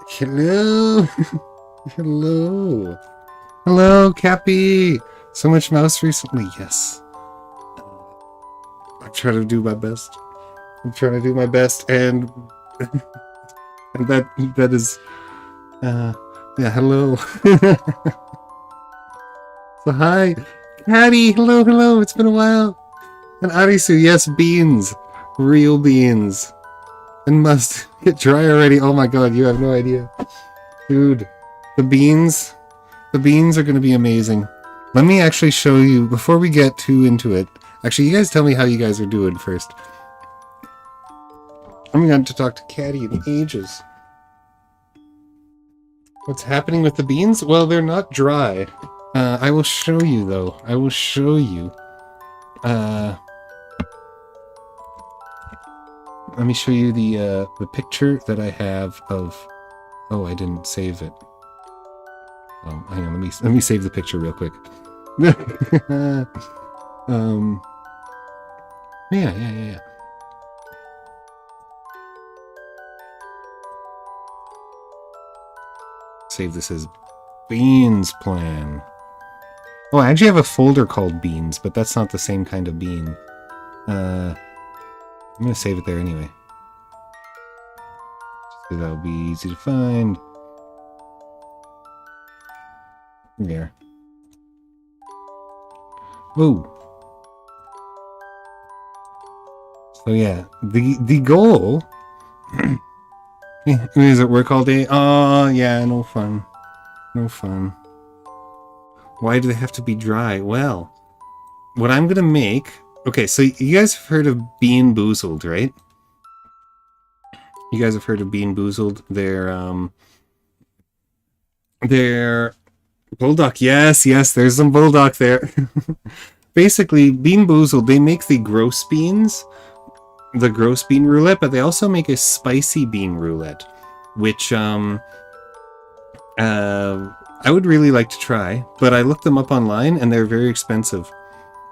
Hello. Hello. Hello, Cappy. So much mouse recently. Yes. I'm trying to do my best. I'm trying to do my best, and and that is yeah. Hello. So hi, Caddy. Hello, hello. It's been a while. And Arisu, yes, beans, real beans, and must get dry already. Oh my god, you have no idea, dude. The beans are gonna be amazing. Let me actually show you before we get too into it. Actually, you guys tell me how you guys are doing first. I'm going to talk to Caddy in ages. What's happening with the beans? Well, they're not dry. I will show you, though. I will show you. Let me show you the picture that I have of... Oh, I didn't save it. Oh, hang on. Let me save the picture real quick. Yeah. Save this as beans plan. Oh, I actually have a folder called beans, but that's not the same kind of bean. I'm gonna save it there anyway. So that'll be easy to find. There. Whoa. So yeah, the goal is at work all day. Oh yeah, no fun. No fun. Why do they have to be dry? Well, what I'm gonna make... Okay, so you guys have heard of Bean Boozled, right? You guys have heard of Bean Boozled? They're Bulldog. Yes, there's some Bulldog there. Basically, Bean Boozled, they make the gross beans, the gross bean roulette, but they also make a spicy bean roulette, which I would really like to try, but I looked them up online and they're very expensive.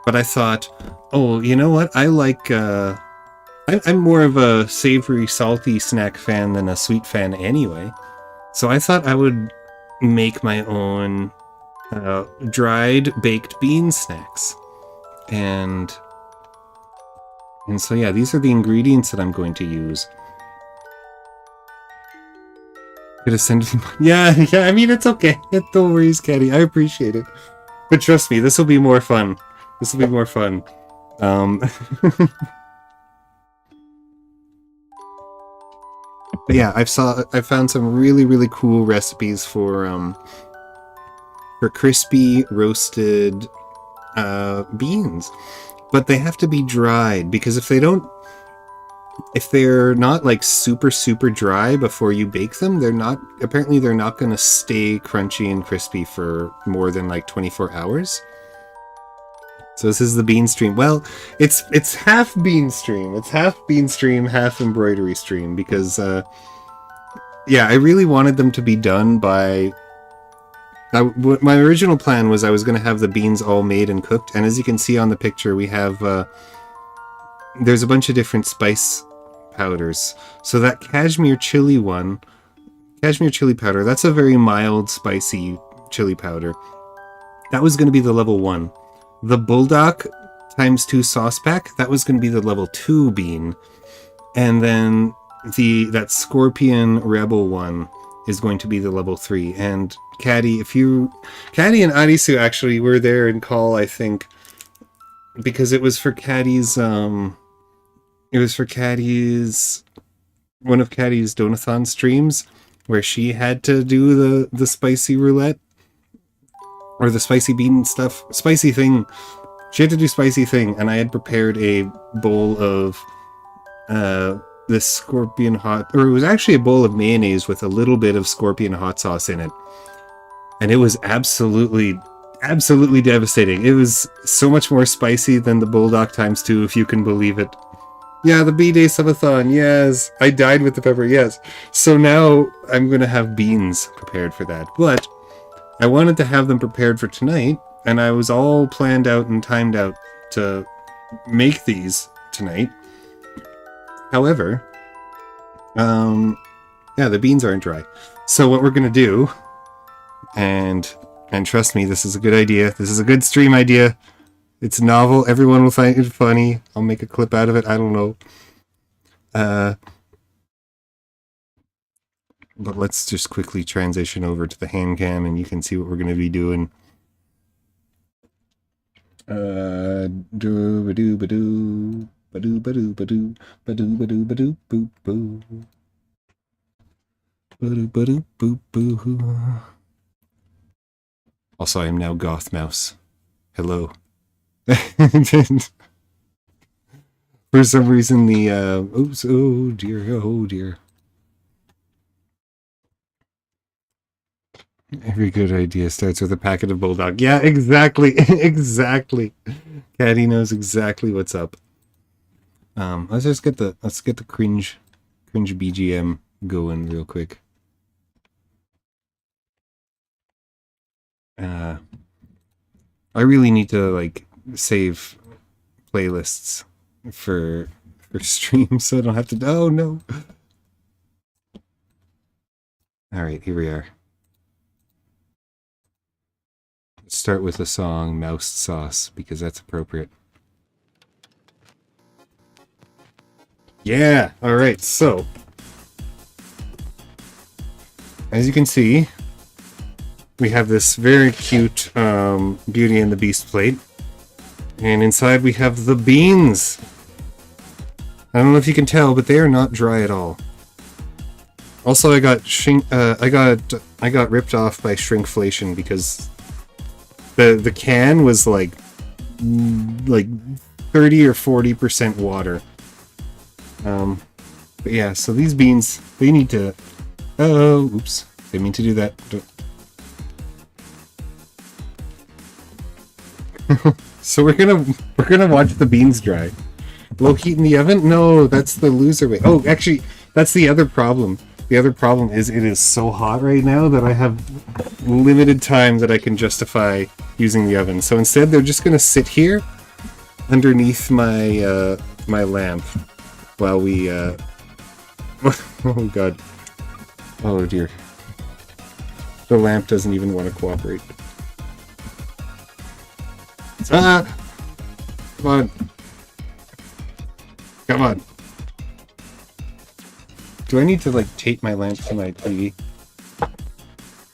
But I thought, oh, you know what? I like, I'm more of a savory, salty snack fan than a sweet fan anyway. So I thought I would make my own dried baked bean snacks. And so yeah, these are the ingredients that I'm going to use. Yeah, I mean, it's okay. Don't worry, Caddy. I appreciate it. But trust me, this will be more fun. This will be more fun. But yeah, I found some really cool recipes for crispy roasted beans. But they have to be dried, because if they're not like super dry before you bake them, they're not going to stay crunchy and crispy for more than like 24 hours. So this is the bean stream. Well, it's half bean stream. It's half bean stream, half embroidery stream, because yeah, I really wanted them to be done by... my original plan was I was going to have the beans all made and cooked, and as you can see on the picture, we have there's a bunch of different spice powders. So that cashmere chili powder, that's a very mild, spicy chili powder. That was going to be the level 1. The Bulldog ×2 sauce pack, that was going to be the level 2 bean. And then that Scorpion Rebel one is going to be the level 3. And Caddy and Arisu actually were there in call, I think, because it was for Caddy's one of Caddy's Donathon streams where she had to do the spicy roulette, or the spicy bean stuff, spicy thing. She had to do spicy thing, and I had prepared a bowl of this scorpion hot, or it was actually a bowl of mayonnaise with a little bit of scorpion hot sauce in it, and it was absolutely devastating. It was so much more spicy than the Bulldog ×2, if you can believe it. Yeah, the B-Day subathon, yes. I died with the pepper, yes. So now I'm going to have beans prepared for that. But I wanted to have them prepared for tonight, and I was all planned out and timed out to make these tonight. However, Yeah, the beans aren't dry. So what we're gonna do, and trust me, this is a good idea. This is a good stream idea. It's novel. Everyone will find it funny. I'll make a clip out of it. I don't know. But let's just quickly transition over to the hand cam, and you can see what we're gonna be doing. Do ba do ba do ba do ba do ba do ba do ba do ba do boop boo ba do ba do boop boo. Also, I am now Goth Mouse. Hello. For some reason, the oops, oh dear. Every good idea starts with a packet of bulldog. Yeah, exactly, exactly. Caddy knows exactly what's up. Let's get the cringe BGM going real quick. I really need to like save playlists for streams so I don't have to. Oh no! All right, here we are. Let's start with the song "Mouse Sauce" because that's appropriate. Yeah. All right. So, as you can see, we have this very cute Beauty and the Beast plate. And inside we have the beans. I don't know if you can tell, but they are not dry at all. Also, I got ripped off by shrinkflation because the can was like 30 or 40% water. But yeah, so these beans, they need to. Oh, oops! Didn't mean to do that. So we're gonna watch the beans dry. Low heat in the oven? No, that's the loser way. Oh, actually, that's the other problem. The other problem is it is so hot right now that I have limited time that I can justify using the oven. So instead, they're just gonna sit here underneath my my lamp while we. Oh god. Oh dear. The lamp doesn't even want to cooperate. Ah! Come on. Come on. Do I need to, like, tape my lamp to my TV? I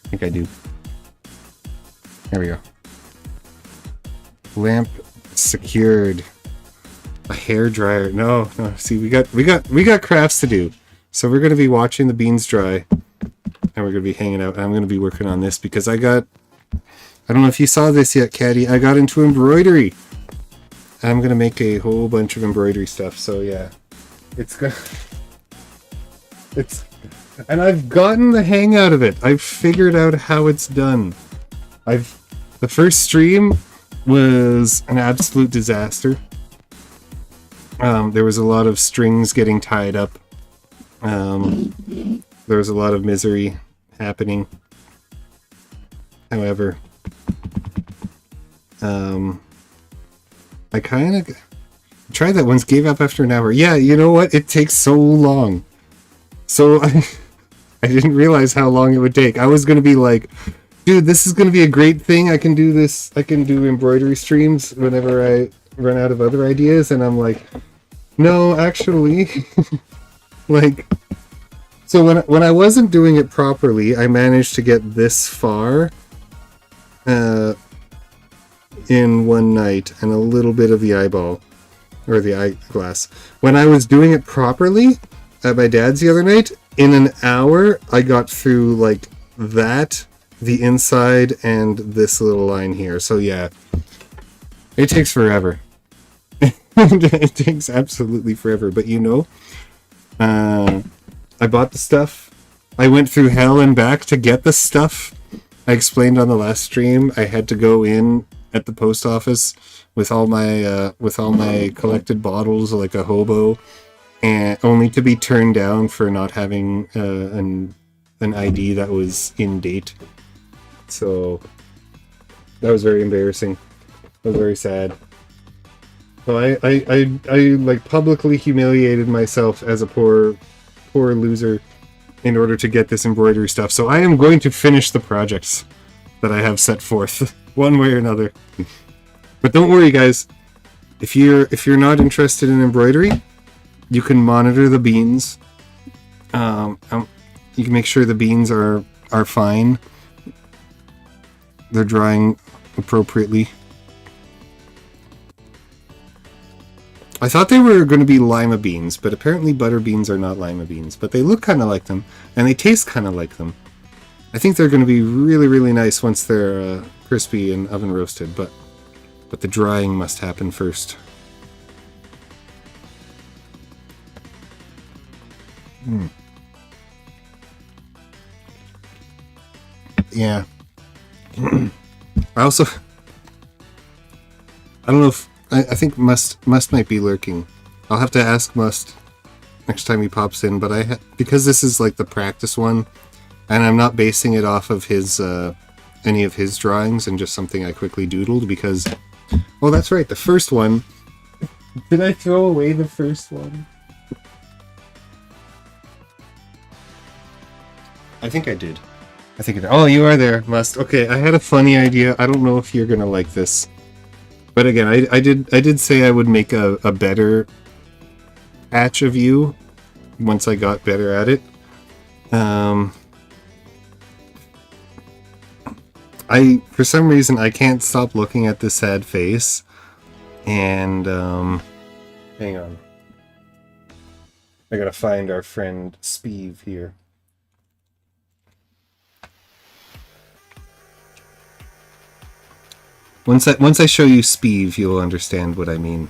think I do. There we go. Lamp secured. A hair dryer. No. See, we got crafts to do. So we're gonna be watching the beans dry. And we're gonna be hanging out. I'm gonna be working on this because I don't know if you saw this yet, Caddy. I got into embroidery. I'm gonna make a whole bunch of embroidery stuff. So yeah, and I've gotten the hang out of it. I've figured out how it's done. The first stream was an absolute disaster. There was a lot of strings getting tied up. There was a lot of misery happening. However, I kind of tried that once, gave up after an hour. Yeah, you know what? It takes so long. So I didn't realize how long it would take. I was going to be like, dude, this is going to be a great thing. I can do this. I can do embroidery streams whenever I run out of other ideas. And I'm like, no, actually, like, so when I wasn't doing it properly, I managed to get this far in one night and a little bit of the eyeball or the eyeglass. When I was doing it properly at my dad's the other night, in an hour I got through like that, the inside, and this little line here. So yeah, it takes forever. It takes absolutely forever. But you know, I bought the stuff. I went through hell and back to get the stuff. I explained on the last stream I had to go in at the post office with all my collected bottles like a hobo, and only to be turned down for not having an ID that was in date. So that was very embarrassing. That was very sad. So I like publicly humiliated myself as a poor loser in order to get this embroidery stuff. So I am going to finish the projects that I have set forth one way or another. But don't worry, guys. If you're not interested in embroidery, you can monitor the beans. You can make sure the beans are fine. They're drying appropriately. I thought they were going to be lima beans, but apparently butter beans are not lima beans. But they look kind of like them, and they taste kind of like them. I think they're going to be really, really nice once they're crispy and oven roasted, but the drying must happen first. Yeah. I also... I don't know if... I think Must might be lurking. I'll have to ask Must next time he pops in, but because this is like the practice one, and I'm not basing it off of his any of his drawings and just something I quickly doodled because... Oh, that's right, the first one. Did I throw away the first one? I think I did. Oh, you are there, Must. Okay, I had a funny idea. I don't know if you're gonna like this. But again, I did say I would make a better patch of you once I got better at it. For some reason I can't stop looking at this sad face, and hang on, I gotta find our friend Speeve here. Once I show you Speeve, you'll understand what I mean.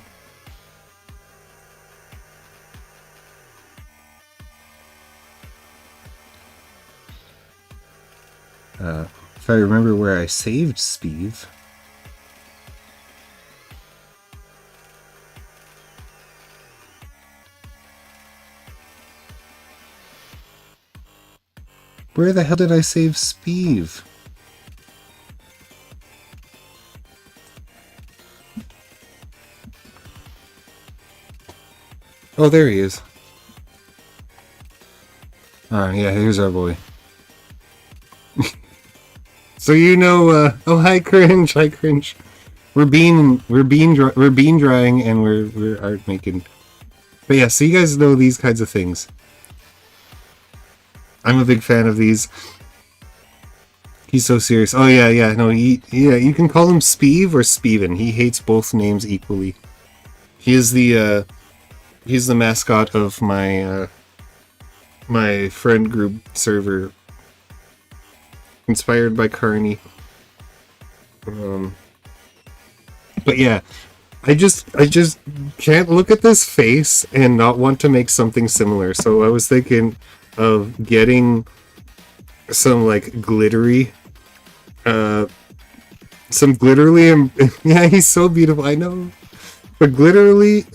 If I remember where I saved Speeve. Where the hell did I save Speeve? Oh, there he is. Alright, yeah, here's our boy. So you know, oh, hi Cringe, hi Cringe. We're bean drying and we're art making. But yeah, so you guys know these kinds of things. I'm a big fan of these. He's so serious. Oh yeah, no, you can call him Speeve or Speven. He hates both names equally. He is he's the mascot of my my friend group server, inspired by Carney. But yeah, I just can't look at this face and not want to make something similar. So I was thinking of getting some like glittery, yeah, he's so beautiful. I know. But glittery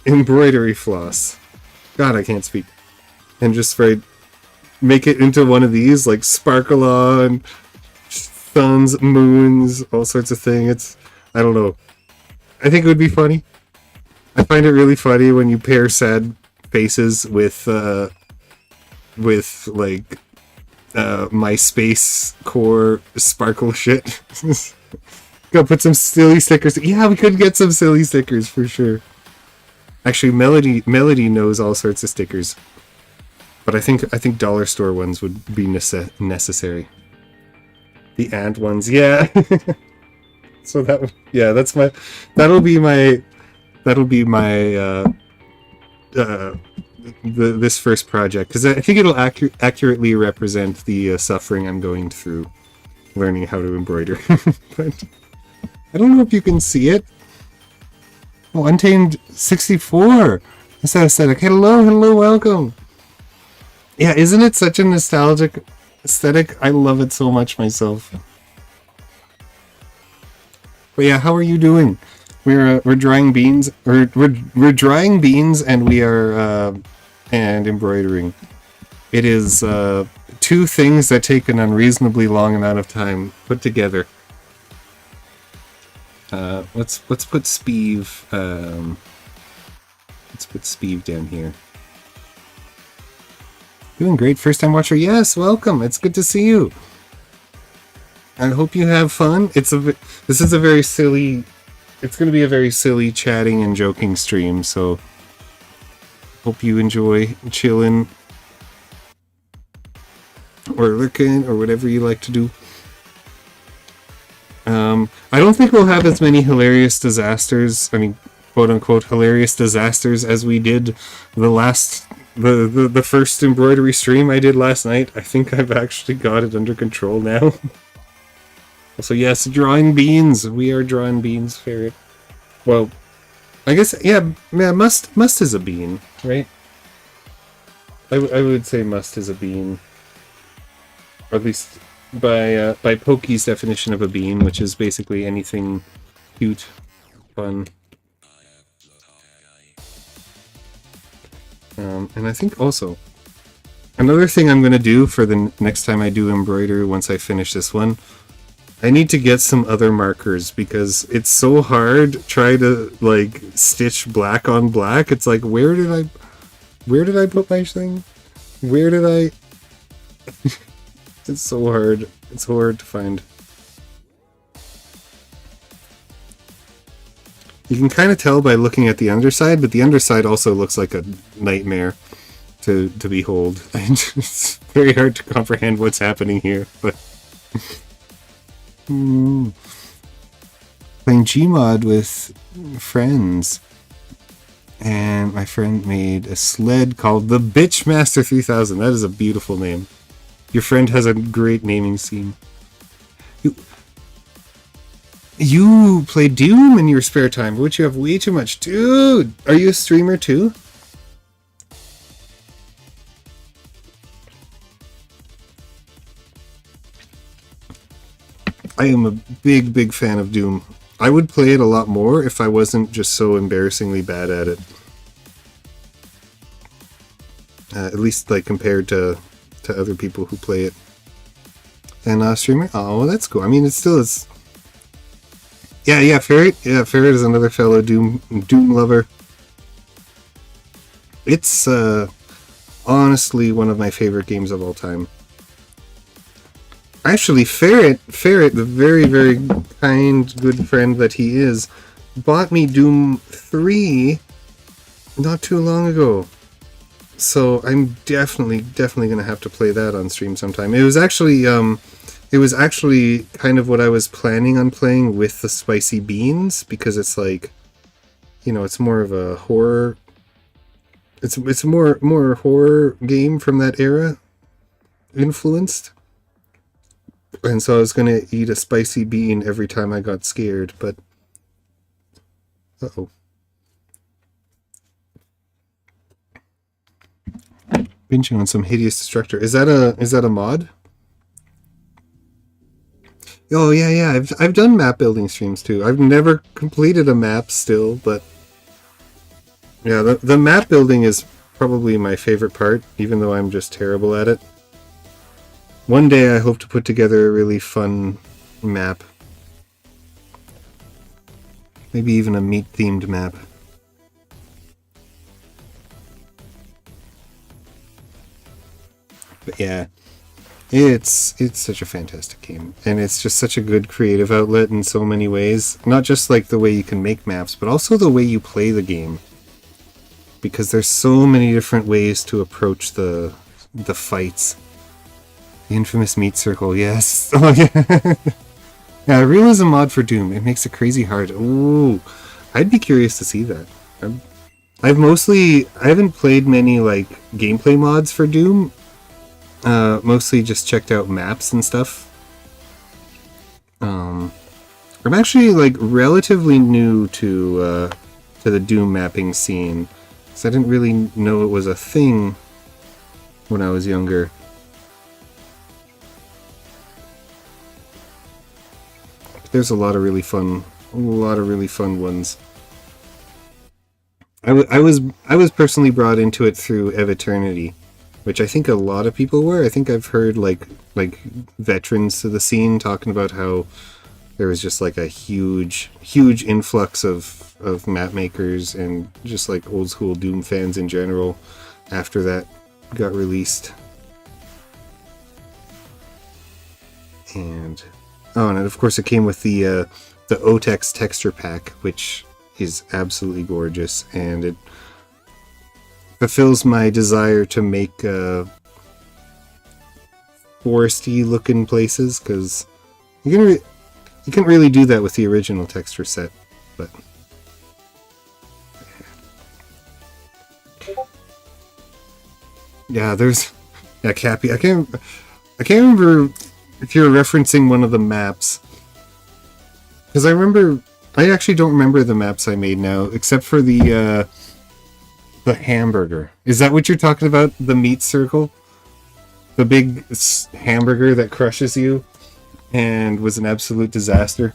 embroidery floss. God, I can't speak. And just make it into one of these, like sparkle on, suns, moons, all sorts of things. I don't know. I think it would be funny. I find it really funny when you pair sad faces with like MySpace core sparkle shit. Gotta put some silly stickers. Yeah, we could get some silly stickers for sure. Actually, Melody knows all sorts of stickers, but I think dollar store ones would be necessary. The ant ones, yeah. So that'll be my this first project, because I think it'll accurately represent the suffering I'm going through learning how to embroider. But I don't know if you can see it. Oh, Untamed 64. That's that aesthetic. Hello, welcome. Yeah, isn't it such a nostalgic aesthetic? I love it so much myself. But yeah, how are you doing? We're drying beans, or we're drying beans, and we are and embroidering. It is two things that take an unreasonably long amount of time put together. Let's put Speeve. Let's put Speeve down here. Doing great. First time watcher. Yes, welcome. It's good to see you. I hope you have fun. This is a very silly, it's going to be a very silly chatting and joking stream, so hope you enjoy chilling or lurking or whatever you like to do. I don't think we'll have as many hilarious disasters, I mean, quote unquote hilarious disasters as we did the first embroidery stream I did last night. I think I've actually got it under control now. So yes, drawing beans. We are drawing beans, Ferret. Well, I guess, yeah, must is a bean, right? I would say must is a bean. Or at least by Pokey's definition of a bean, which is basically anything cute, fun. And I think also, another thing I'm going to do for the next time I do embroidery once I finish this one, I need to get some other markers because it's so hard try to like stitch black on black. It's like, where did I put my thing? Where did I? It's so hard. It's so hard to find. You can kind of tell by looking at the underside, but the underside also looks like a nightmare to behold. It's very hard to comprehend what's happening here, but. Playing Gmod with friends, and my friend made a sled called the Bitchmaster 3000. That is a beautiful name. Your friend has a great naming scheme. You play Doom in your spare time, but you have way too much. Dude, are you a streamer too? I am a big fan of Doom. I would play it a lot more if I wasn't just so embarrassingly bad at it. At least like compared to other people who play it. And streamer? Oh, that's cool. I mean, it still is. Yeah, Ferret. Yeah, Ferret is another fellow Doom lover. It's honestly one of my favorite games of all time. Actually, Ferret, the very kind, good friend that he is, bought me Doom 3 not too long ago. So I'm definitely gonna have to play that on stream sometime. It was actually kind of what I was planning on playing with the spicy beans, because it's like, you know, it's more of a horror. It's more horror game from that era, influenced. And so I was going to eat a spicy bean every time I got scared, but... Uh-oh. Binging on some hideous destructor. Is that a mod? Oh, yeah. I've done map building streams too. I've never completed a map still, but... Yeah, the map building is probably my favorite part, even though I'm just terrible at it. One day I hope to put together a really fun map. Maybe even a meat-themed map. But yeah, it's such a fantastic game. And it's just such a good creative outlet in so many ways. Not just like the way you can make maps, but also the way you play the game. Because there's so many different ways to approach the fights. The infamous meat circle, yes. Oh yeah. Yeah, realism mod for Doom. It makes it crazy hard. Ooh, I'd be curious to see that. I haven't played many like gameplay mods for Doom. Mostly just checked out maps and stuff. I'm actually like relatively new to the Doom mapping scene, because I didn't really know it was a thing when I was younger. There's a lot of really fun ones. I was personally brought into it through Eternity, which I think a lot of people were. I think I've heard like veterans to the scene talking about how there was just like a huge influx of map makers and just like old school Doom fans in general after that got released. And and of course it came with the Otex texture pack, which is absolutely gorgeous, and it fulfills my desire to make foresty looking places, because you can really do that with the original texture set, but yeah, Cappy. I can't remember if you're referencing one of the maps, because I actually don't remember the maps I made now, except for the hamburger. Is that what you're talking about? The meat circle? The big hamburger that crushes you and was an absolute disaster.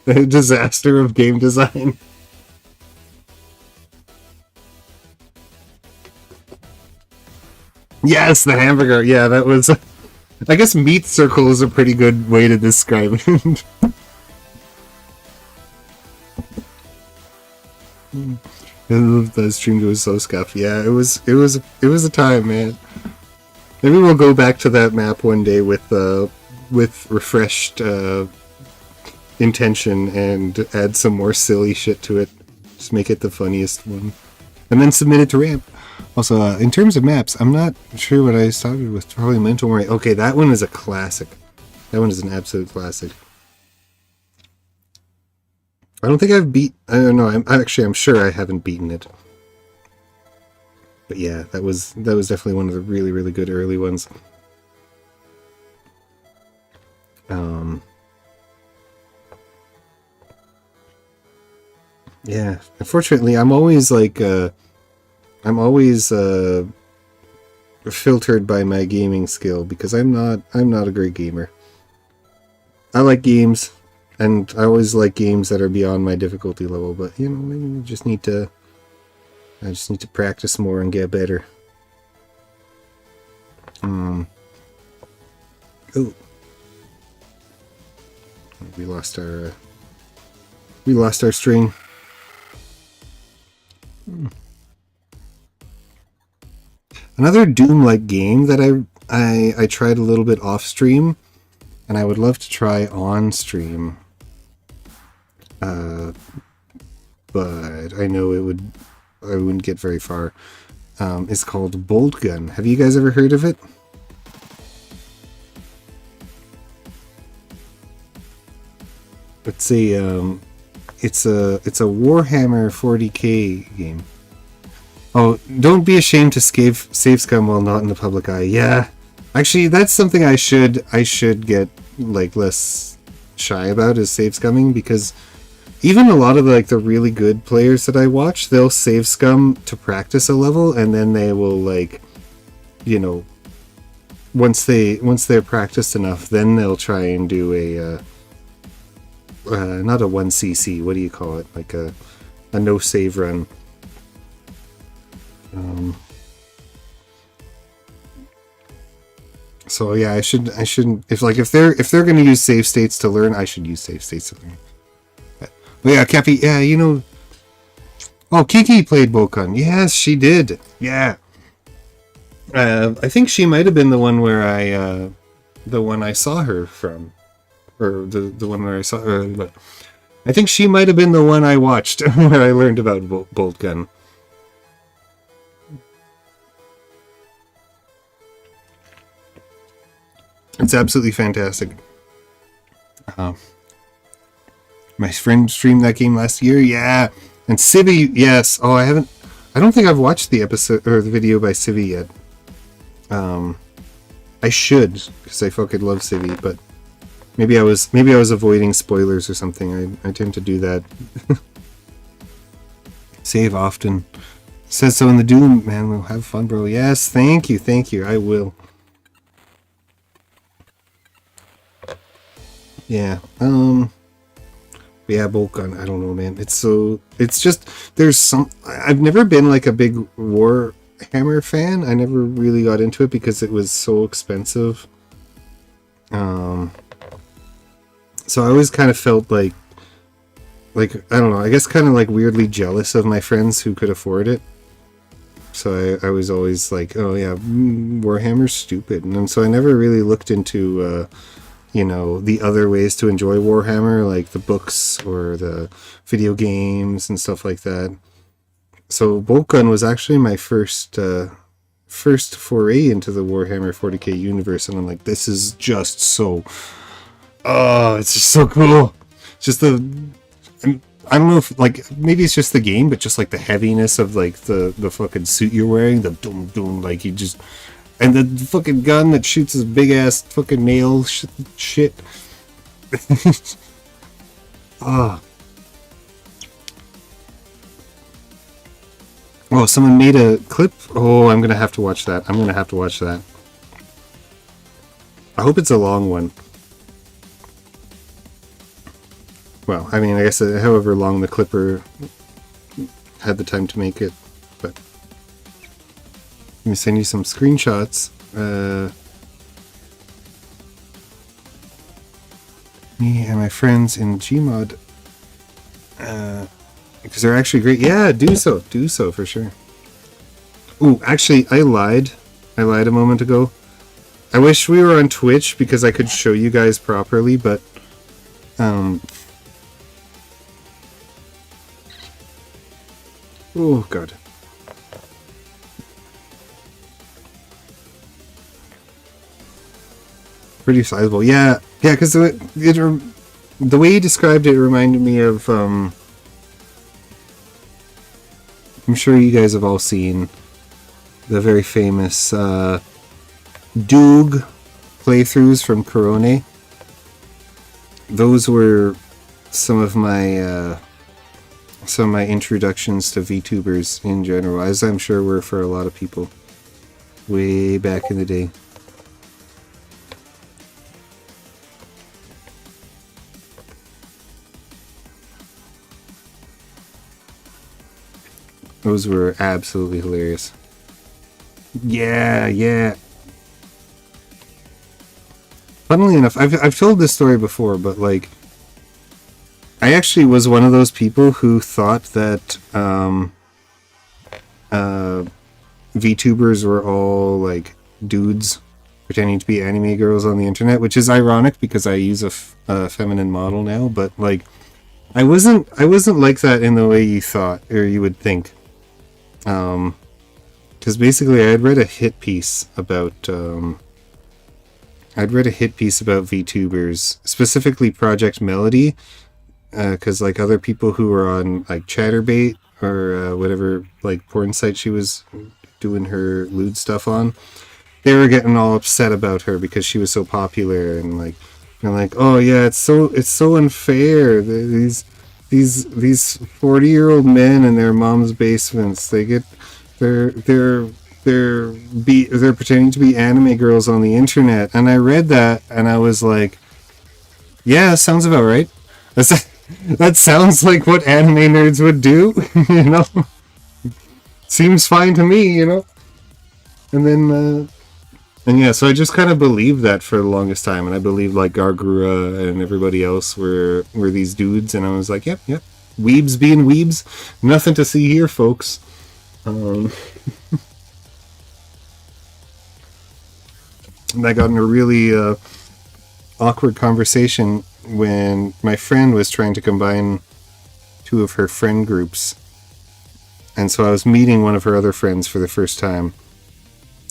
A disaster of game design. Yes, the hamburger. Yeah, that was... I guess meat circle is a pretty good way to describe it. The stream goes so scuffed. Yeah, it was a time, man. Maybe we'll go back to that map one day with refreshed intention and add some more silly shit to it. Just make it the funniest one, and then submit it to Ramp. Also, in terms of maps, I'm not sure what I started with. Probably Mental Right. Okay, that one is a classic. That one is an absolute classic. I don't think I've beat... I don't know. I'm sure I haven't beaten it. But yeah, that was definitely one of the really, really good early ones. Yeah, unfortunately, I'm always like... filtered by my gaming skill, because I'm not a great gamer. I like games, and I always like games that are beyond my difficulty level, but you know, maybe I just need to practice more and get better. Oh, we lost our string. Another Doom-like game that I tried a little bit off stream, and I would love to try on stream. But I know I wouldn't get very far. It's called Bolt Gun. Have you guys ever heard of it? It's a Warhammer 40k game. Oh, don't be ashamed to save scum while not in the public eye. Yeah, actually, that's something I should get like less shy about, is save scumming, because even a lot of the really good players that I watch, they'll save scum to practice a level, and then they will, like, you know, once they're practiced enough, then they'll try and do a not a 1cc, what do you call it, like a no save run. So yeah, I shouldn't, if they're gonna use save states to learn, I should use save states to learn. But yeah, Cappy, yeah, you know. Oh, Kiki played Bokan. Yes, she did. Yeah. I think she might have been the one where I saw her from, or the one where I saw her. But I think she might have been the one I watched where I learned about bolt gun. It's absolutely fantastic. My friend streamed that game last year. Yeah, and Civi, yes. Oh, I don't think I've watched the episode or the video by Civi yet. I should, because I fucking love Civi, but maybe I was avoiding spoilers or something. I tend to do that. Save often. Says so in the Doom, man. We'll have fun, bro. Yes, thank you. I will. Yeah. Yeah, bolt gun. I don't know, man. It's just, there's some. I've never been like a big Warhammer fan. I never really got into it because it was so expensive. So I always kind of felt like I don't know. I guess kind of like weirdly jealous of my friends who could afford it. So I was always like, oh yeah, Warhammer's stupid. And so I never really looked into, the other ways to enjoy Warhammer, like the books or the video games and stuff like that. So Bolt Gun was actually my first foray into the Warhammer 40k universe, and I'm like, this is just so, it's just so cool. Just I don't know if, like, maybe it's just the game, but just like the heaviness of like the fucking suit you're wearing, the doom, like you just, and the fucking gun that shoots his big ass fucking nail shit. Ah. Oh, someone made a clip. Oh, I'm gonna have to watch that. I hope it's a long one. Well, I mean, I guess however long the clipper had the time to make it, but let me send you some screenshots. Me and my friends in Gmod, because they're actually great. Yeah, do so for sure. Ooh, actually, I lied a moment ago. I wish we were on Twitch because I could show you guys properly, but oh god. Pretty sizable. Yeah, because the way you described it reminded me of I'm sure you guys have all seen the very famous Doog playthroughs from Corone. Those were some of my introductions to VTubers in general, as I'm sure were for a lot of people way back in the day. Those were absolutely hilarious. Yeah. Funnily enough, I've told this story before, but like, I actually was one of those people who thought that VTubers were all like dudes pretending to be anime girls on the internet, which is ironic because I use a feminine model now. But like, I wasn't like that in the way you thought or you would think. Because basically, I had read a hit piece about VTubers, specifically Project Melody. Because like other people who were on like Chatterbait or whatever like porn site she was doing her lewd stuff on, they were getting all upset about her because she was so popular and like oh yeah, it's so unfair. These 40-year-old men in their mom's basements, they're pretending to be anime girls on the internet. And I read that and I was like, yeah, sounds about right. That sounds like what anime nerds would do, you know? Seems fine to me, you know? And then, so I just kind of believed that for the longest time, and I believed, like, Gargura and everybody else were these dudes, and I was like, yep, weebs being weebs, nothing to see here, folks. And I got in a really awkward conversation when my friend was trying to combine two of her friend groups. And so I was meeting one of her other friends for the first time.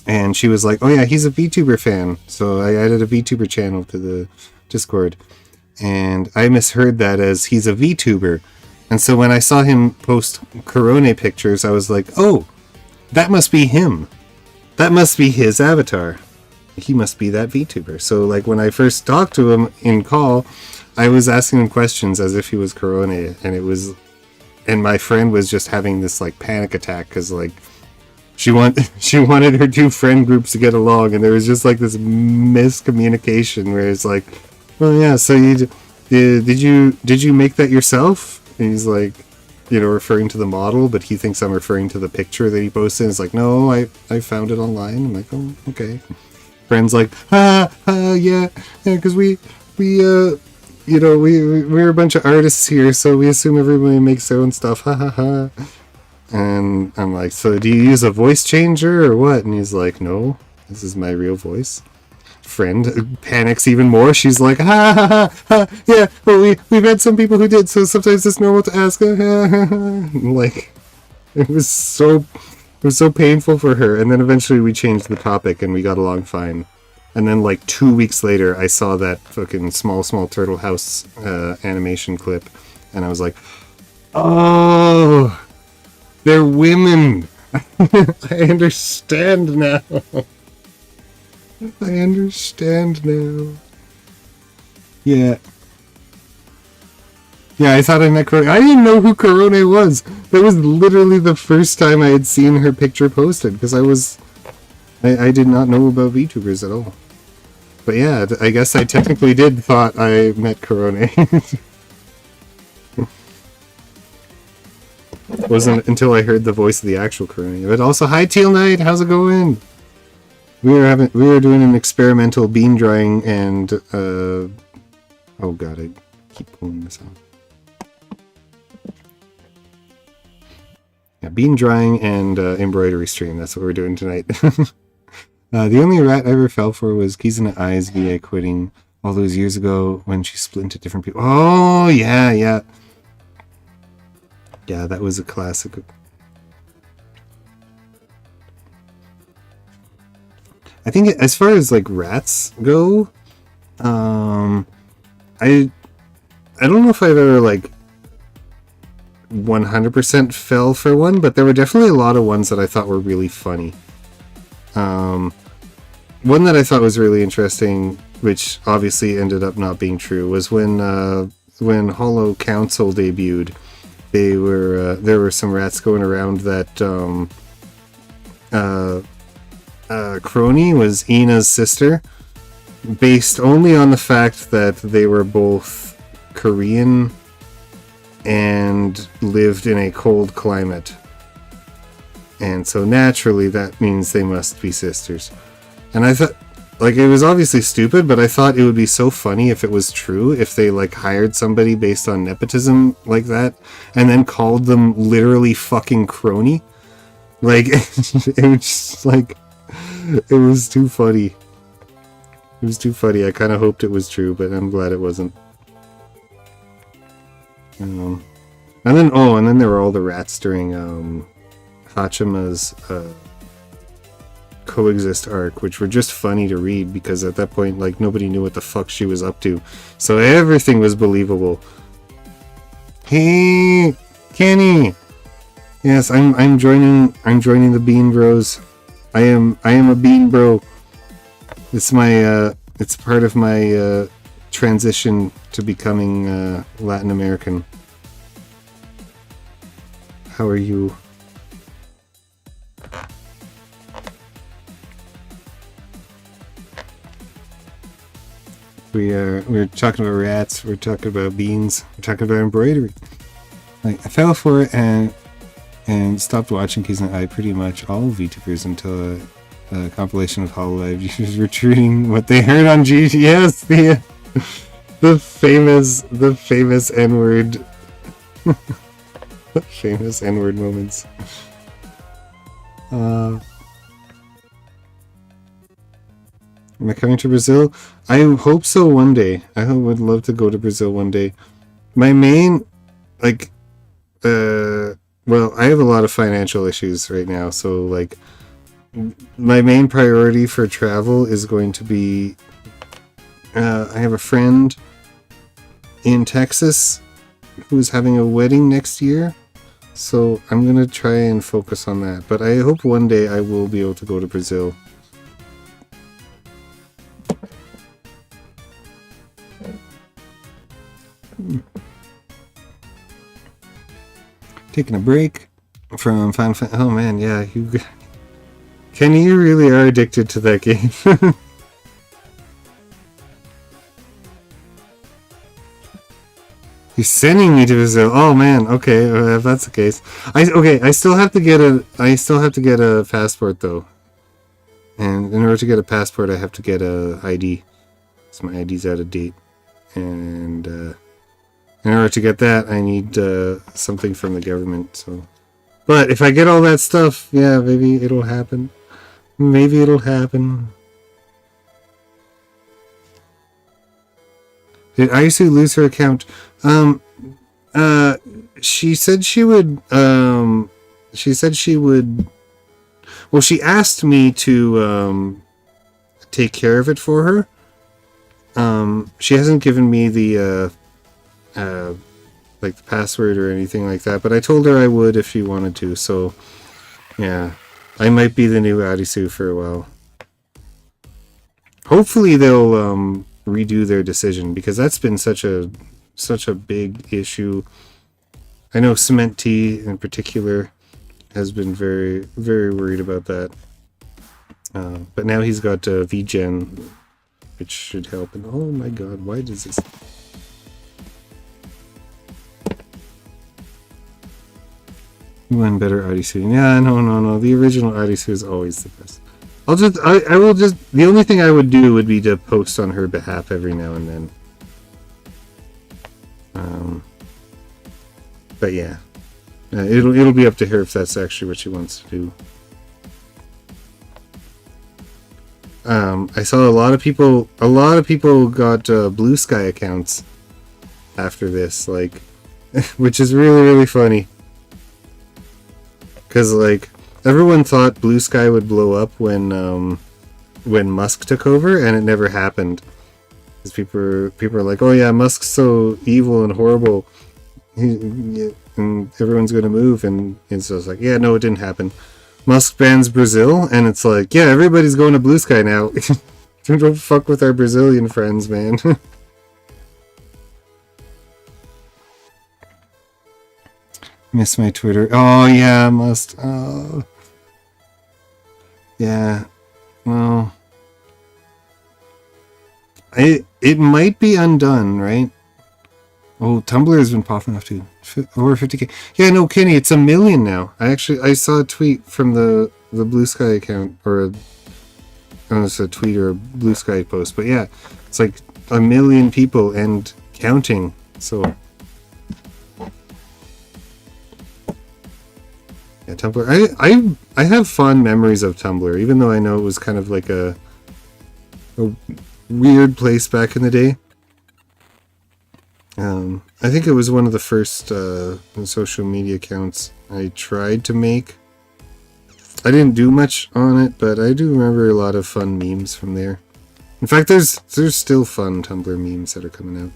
And she was like, oh yeah, he's a VTuber fan. So I added a VTuber channel to the Discord. And I misheard that as he's a VTuber. And so when I saw him post Corone pictures, I was like, oh, that must be him. That must be his avatar. He must be that VTuber. So like when I first talked to him in call, I was asking him questions as if he was Corone, and my friend was just having this like panic attack because like she wanted her two friend groups to get along, and there was just like this miscommunication where it's like, oh yeah, so did you make that yourself? And he's like, referring to the model, but he thinks I'm referring to the picture that he posted. And it's like, no, I found it online. I'm like, oh, okay. Friends like, yeah, because we're a bunch of artists here, so we assume everybody makes their own stuff, ha ha ha. And I'm like, so do you use a voice changer or what? And he's like, no, this is my real voice. Friend panics even more. She's like, ha ha ha, ha. Yeah, well, we've had some people who did, so sometimes it's normal to ask. Like, it was so painful for her. And then eventually we changed the topic and we got along fine. And then like 2 weeks later, I saw that fucking small turtle house animation clip, and I was like, oh, they're women. I understand now. I understand now. Yeah. Yeah, I thought I met Corone. I didn't know who Corone was. That was literally the first time I had seen her picture posted, because I did not know about VTubers at all. But yeah, I guess I technically did thought I met Corone. Wasn't until I heard the voice of the actual Corone. But also, hi Teal Knight, how's it going? We were doing an experimental bean drying and oh god, I keep pulling this out. Yeah, bean drying and embroidery stream. That's what we're doing tonight. The only rat I ever fell for was Kizuna Eyes VA quitting all those years ago when she split into different people. Oh, yeah. Yeah, that was a classic. I think as far as like rats go, I don't know if I've ever like 100% fell for one, but there were definitely a lot of ones that I thought were really funny. One that I thought was really interesting, which obviously ended up not being true, was when Hollow Council debuted. There were some rats going around that Crony was Ina's sister, based only on the fact that they were both Korean and lived in a cold climate. And so naturally that means they must be sisters. And I thought, like, it was obviously stupid, but I thought it would be so funny if it was true, if they like hired somebody based on nepotism like that and then called them literally fucking Crony. Like, it was just like, it was too funny. It was too funny. I kind of hoped it was true, but I'm glad it wasn't. And then there were all the rats during Hachima's Coexist arc, which were just funny to read because at that point, like, nobody knew what the fuck she was up to, so everything was believable. Hey, Kenny. Yes, I'm joining the Bean Bros. I am a Bean Bro. It's my it's part of my transition to becoming Latin American. How are you? We're talking about rats, we're talking about beans, we're talking about embroidery. Like, I fell for it and stopped watching Kizuna Eye pretty much all VTubers until a compilation of Hololive users retreating what they heard on GTS, the famous N-word. Famous N-word moments. Am I coming to Brazil? I hope so one day. Would love to go to Brazil one day. My main, like, well, I have a lot of financial issues right now, so, like, my main priority for travel is going to be, I have a friend in Texas who's having a wedding next year, so I'm going to try and focus on that. But I hope one day I will be able to go to Brazil. Taking a break from Final Fantasy. Oh man, yeah, Kenny, you really are addicted to that game. You're sending me to Brazil. Oh man, okay, if that's the case, I still have to get a passport though, and in order to get a passport, I have to get a ID. So my ID's out of date, and in order to get that, I need something from the government. So But if I get all that stuff, yeah, maybe it'll happen. Maybe it'll happen. Did Aisu lose her account? She said she would, well, she asked me to, take care of it for her. She hasn't given me the, like the password or anything like that, but I told her I would if she wanted to, so, yeah. I might be the new Arisu for a while. Hopefully they'll, redo their decision, because that's been such a big issue. I know Cement Tea in particular has been very, very worried about that. But now he's got VGen, which should help. And oh my god, why does this... One better Arisu. Yeah, no. The original Arisu is always the best. I will just... The only thing I would do would be to post on her behalf every now and then. But yeah. It'll be up to her if that's actually what she wants to do. I saw a lot of people got Blue Sky accounts after this, like, which is really, really funny. Because, like, everyone thought Blue Sky would blow up when Musk took over, and it never happened. Because people are like, oh yeah, Musk's so evil and horrible, and everyone's gonna move, and so it's like, yeah, no, it didn't happen. Musk bans Brazil, and it's like, yeah, everybody's going to Blue Sky now. Don't fuck with our Brazilian friends, man. Miss my Twitter. Oh yeah, I must. Oh. Yeah. Well, it might be undone, right? Oh, Tumblr has been popping off too. Over 50k. Yeah, no, Kenny, it's 1 million now. I saw a tweet from the Blue Sky account, or I don't know if it's a tweet or a Blue Sky post, but yeah, it's like 1 million people and counting. So yeah, Tumblr. I have fond memories of Tumblr, even though I know it was kind of like a weird place back in the day. I think it was one of the first social media accounts I tried to make. I didn't do much on it, but I do remember a lot of fun memes from there. In fact, there's still fun Tumblr memes that are coming out.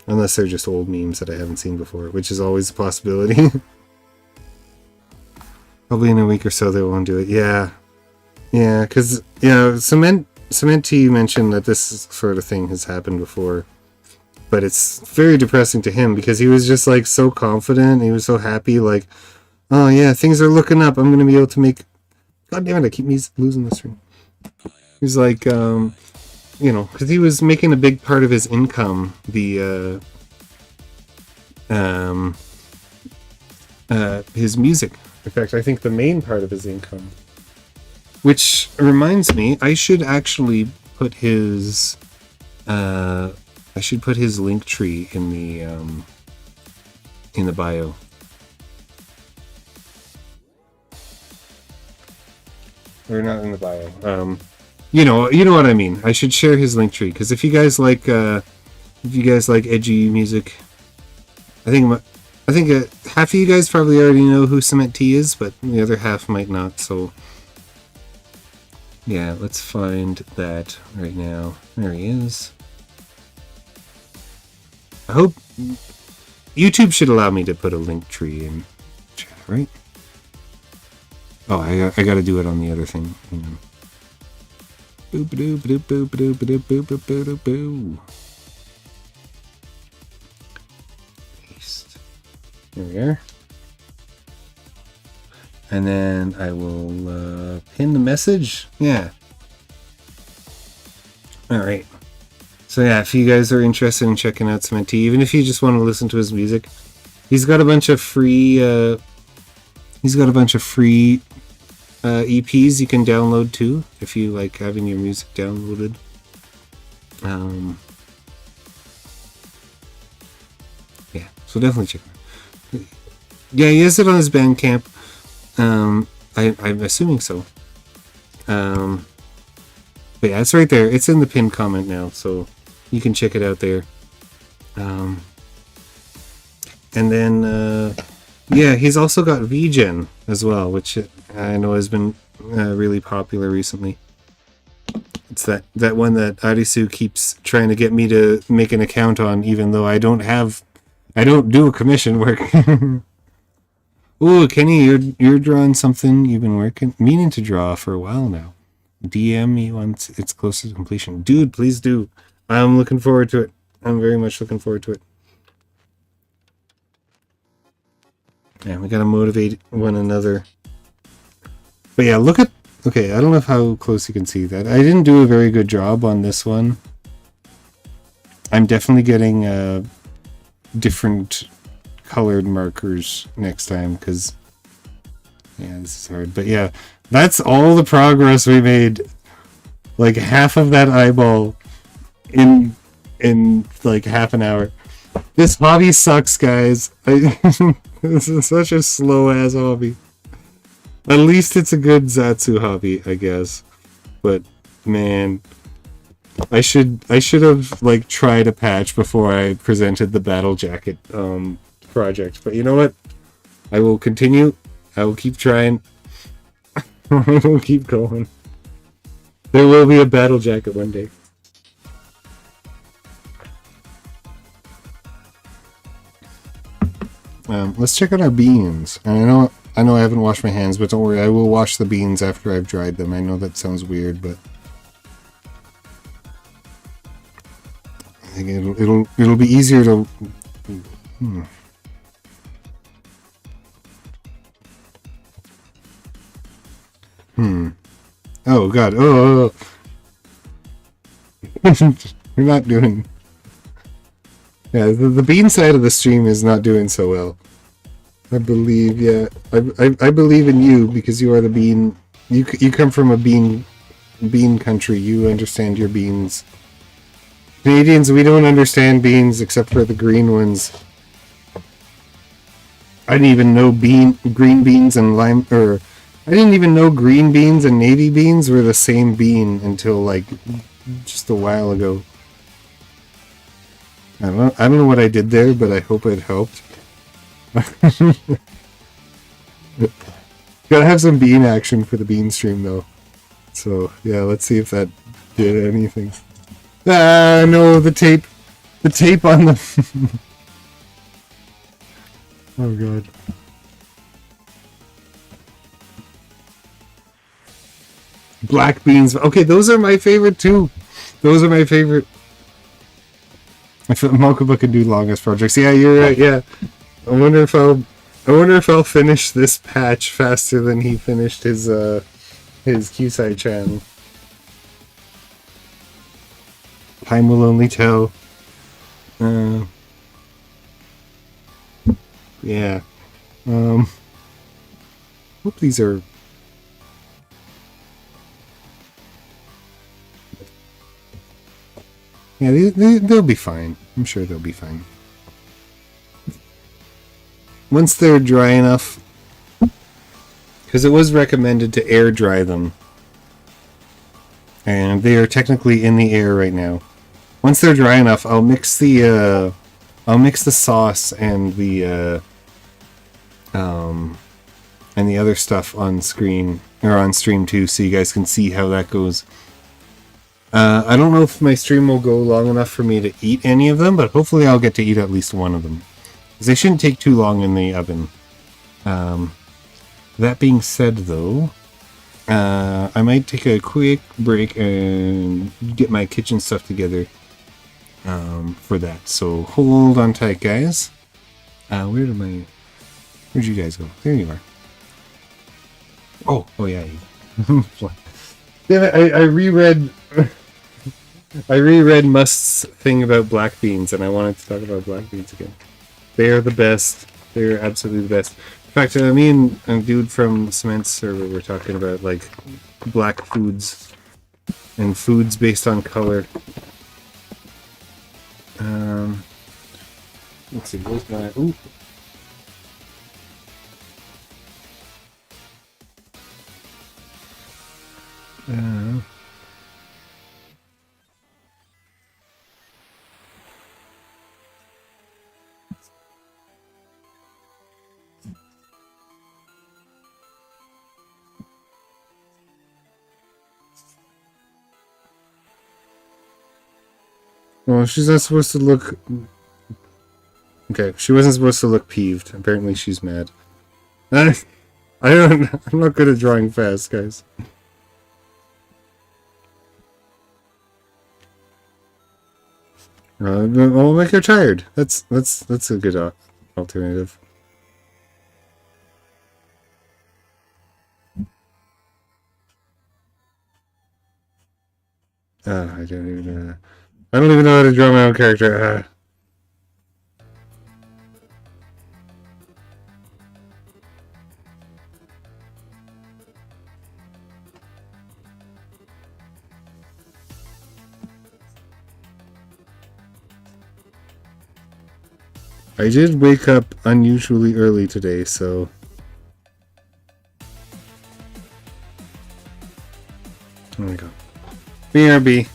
Unless they're just old memes that I haven't seen before, which is always a possibility. Probably in a week or so they won't do it. Yeah. Yeah, because, you know, Cement Tea mentioned that this sort of thing has happened before. But it's very depressing to him because he was just, like, so confident. He was so happy, like, oh, yeah, things are looking up. I'm going to be able to make... God damn it, I keep losing the stream. He's like, you know, because he was making a big part of his income, his music. In fact, I think the main part of his income. Which reminds me, I should actually put his link tree in the bio. Or not in the bio. You know what I mean. I should share his link tree because if you guys like edgy music, I think half of you guys probably already know who Cement Tea is, but the other half might not. So yeah, let's find that right now. There he is. I hope YouTube should allow me to put a link tree in chat, right? Oh, I gotta do it on the other thing. Hang on. Paste. There we are. And then I will pin the message. Yeah. Alright. So yeah, if you guys are interested in checking out Cement Tea, even if you just want to listen to his music, he's got a bunch of free EPs you can download too, if you like having your music downloaded. Yeah, so definitely check it out. Yeah, he has it on his Bandcamp. I'm assuming so. But yeah, it's right there. It's in the pinned comment now, so you can check it out there. And then, yeah, he's also got VGen as well, which I know has been really popular recently. It's that one that Arisu keeps trying to get me to make an account on, even though I don't do a commission work. Ooh, Kenny, you're drawing something you've been meaning to draw for a while now. DM me once it's closer to completion. Dude, please do. I'm looking forward to it. I'm very much looking forward to it. Yeah, we gotta motivate one another. But yeah, look at... Okay, I don't know how close you can see that. I didn't do a very good job on this one. I'm definitely getting different colored markers next time, because... Yeah, this is hard. But yeah, that's all the progress we made. Like half of that eyeball in like half an hour. This hobby sucks, guys. This is such a slow ass hobby. At least it's a good Zatsu hobby, I guess. But man, I should have like tried a patch before I presented the battle jacket project. But you know what? I will continue. I will keep trying. I will keep going. There will be a battle jacket one day. Let's check out our beans. And I know I haven't washed my hands, but don't worry, I will wash the beans after I've dried them. I know that sounds weird, but I think it'll be easier to. Oh god. Oh. We're not doing. Yeah, the bean side of the stream is not doing so well. I believe, yeah. I believe in you because you are the bean. You come from a bean country. You understand your beans. Canadians, we don't understand beans except for the green ones. I didn't even know green beans and lime, or I didn't even know green beans and navy beans were the same bean until like just a while ago. I don't know what I did there, but I hope it helped. Gotta have some bean action for the bean stream though. So yeah, let's see if that did anything. Ah no, the tape on the oh god. Black beans. Okay, those are my favorite too. Those are my favorite. I feel Mokuba can do longest projects. Yeah, you're right. Yeah, I wonder if I'll finish this patch faster than he finished his Q-Side channel. Time will only tell. Yeah. Hope these are. Yeah, they'll be fine. I'm sure they'll be fine. Once they're dry enough, because it was recommended to air dry them, and they are technically in the air right now. Once they're dry enough, I'll mix the sauce and the other stuff on screen or on stream too, so you guys can see how that goes. I don't know if my stream will go long enough for me to eat any of them, but hopefully I'll get to eat at least one of them. Because they shouldn't take too long in the oven. That being said, though, I might take a quick break and get my kitchen stuff together for that. So hold on tight, guys. Where'd you guys go? There you are. Oh yeah. Damn it, I reread Must's thing about black beans, and I wanted to talk about black beans again. They are the best. They are absolutely the best. In fact, me and a dude from Cement's server were talking about like black foods and foods based on color. Let's see. Where's my? Ooh. Well, she's not supposed to look... Okay, she wasn't supposed to look peeved. Apparently she's mad. I'm not good at drawing fast, guys. I'll make her tired. That's a good alternative. I don't even know how to draw my own character. I did wake up unusually early today, so... There we go. BRB.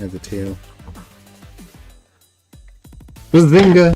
At the tail. Bazinga!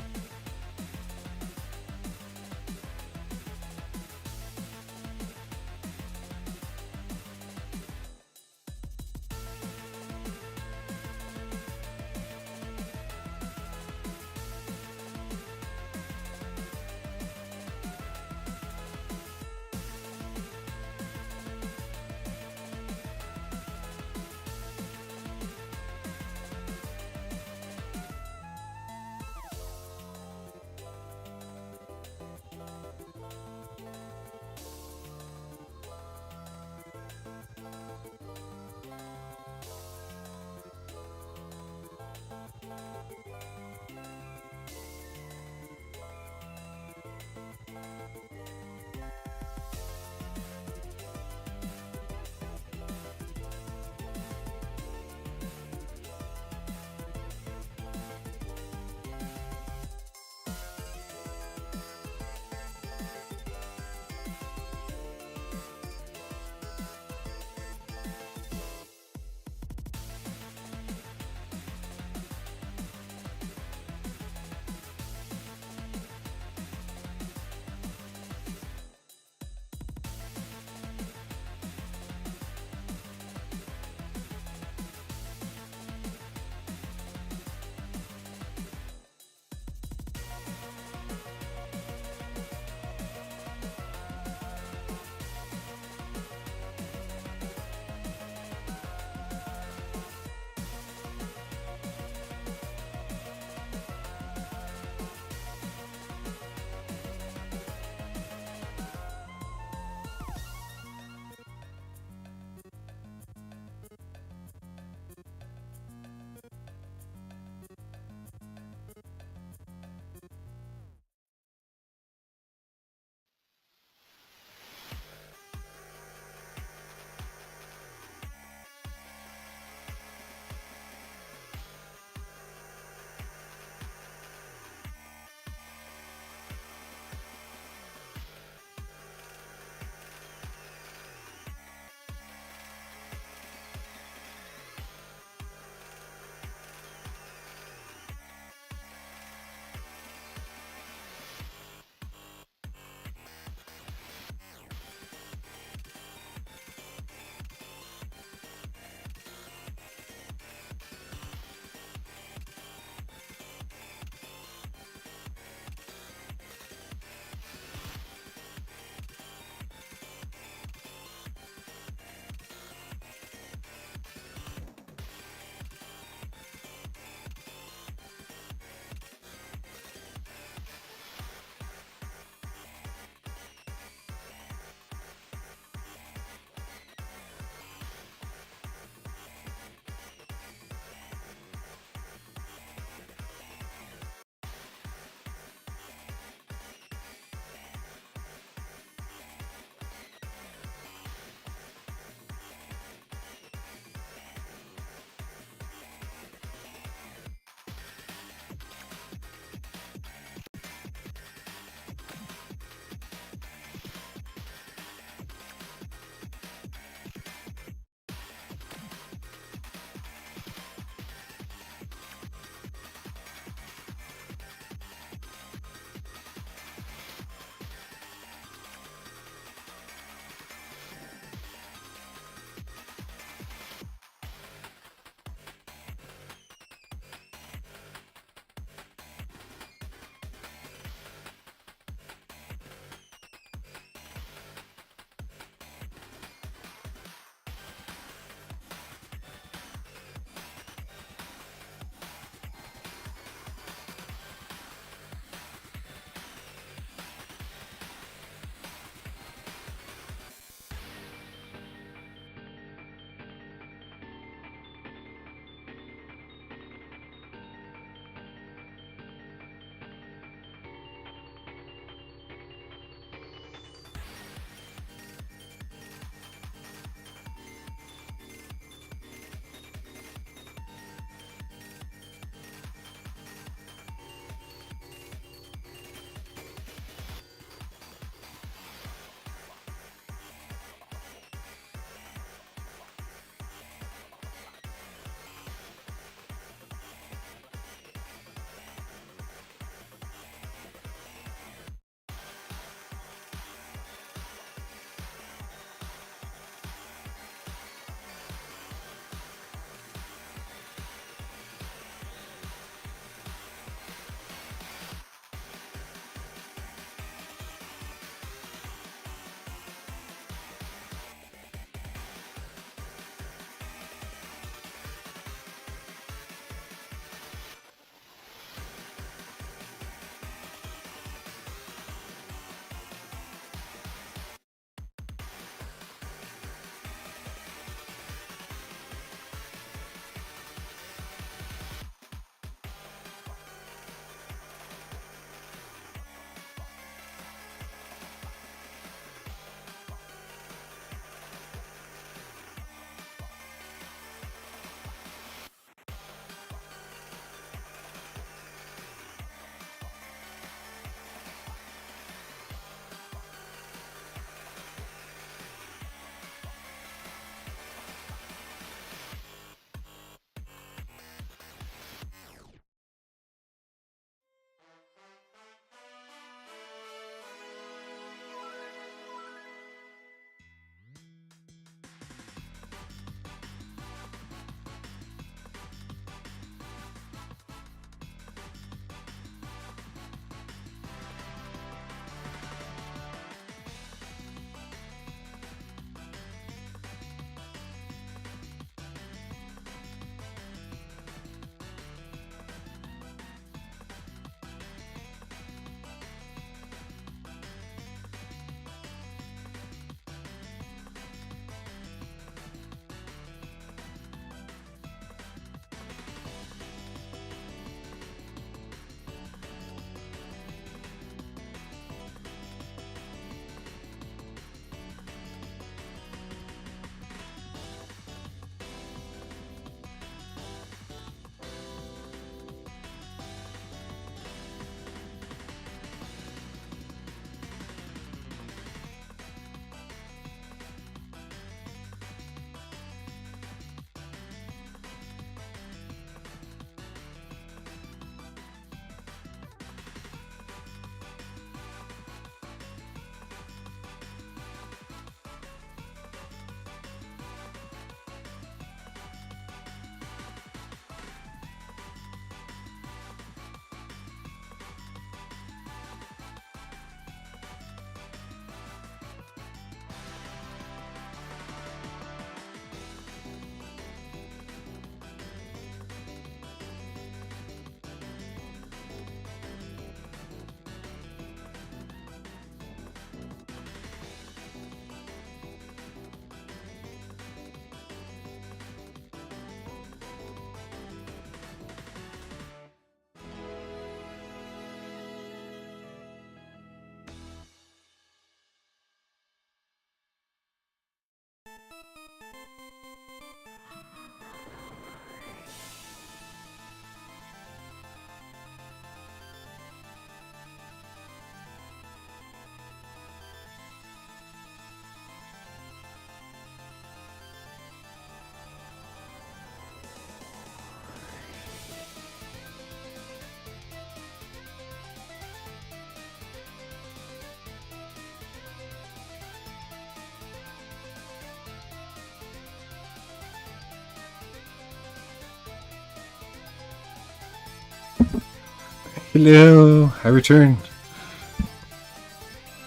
Hello, I returned.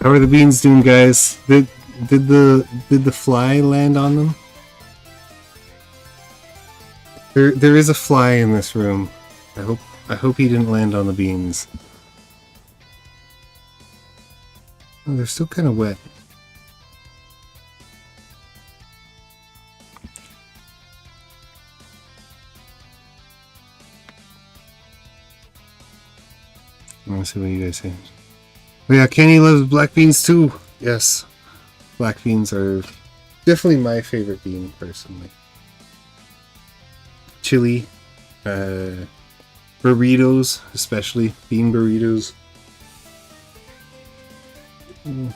How are the beans doing, guys? Did the fly land on them? There is a fly in this room. I hope he didn't land on the beans. Oh, they're still kind of wet. I want to see what you guys say. Oh yeah, Kenny loves black beans too. Yes, black beans are definitely my favorite bean personally. Chili, burritos, especially bean burritos. Mm.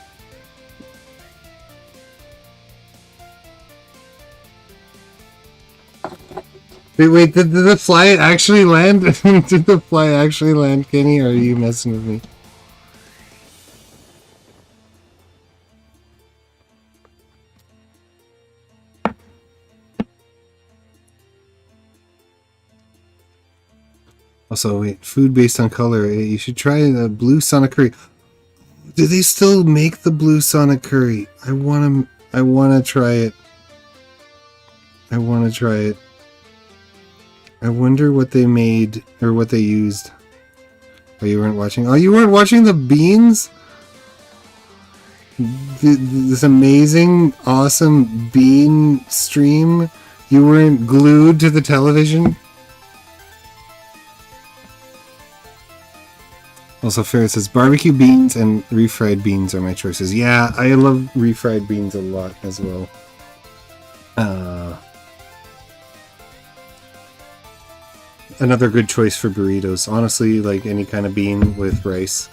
Wait, did the fly actually land? Did the fly actually land, Kenny, or are you messing with me? Also, wait, food based on color. You should try the blue Sonic curry. Do they still make the blue Sonic curry? I wanna try it. I wanna try it. I wonder what they made or what they used. Oh, you weren't watching? Oh, you weren't watching the beans? This amazing, awesome bean stream? You weren't glued to the television? Also, Ferret says, barbecue beans and refried beans are my choices. Yeah, I love refried beans a lot as well. Another good choice for burritos. Honestly, like any kind of bean with rice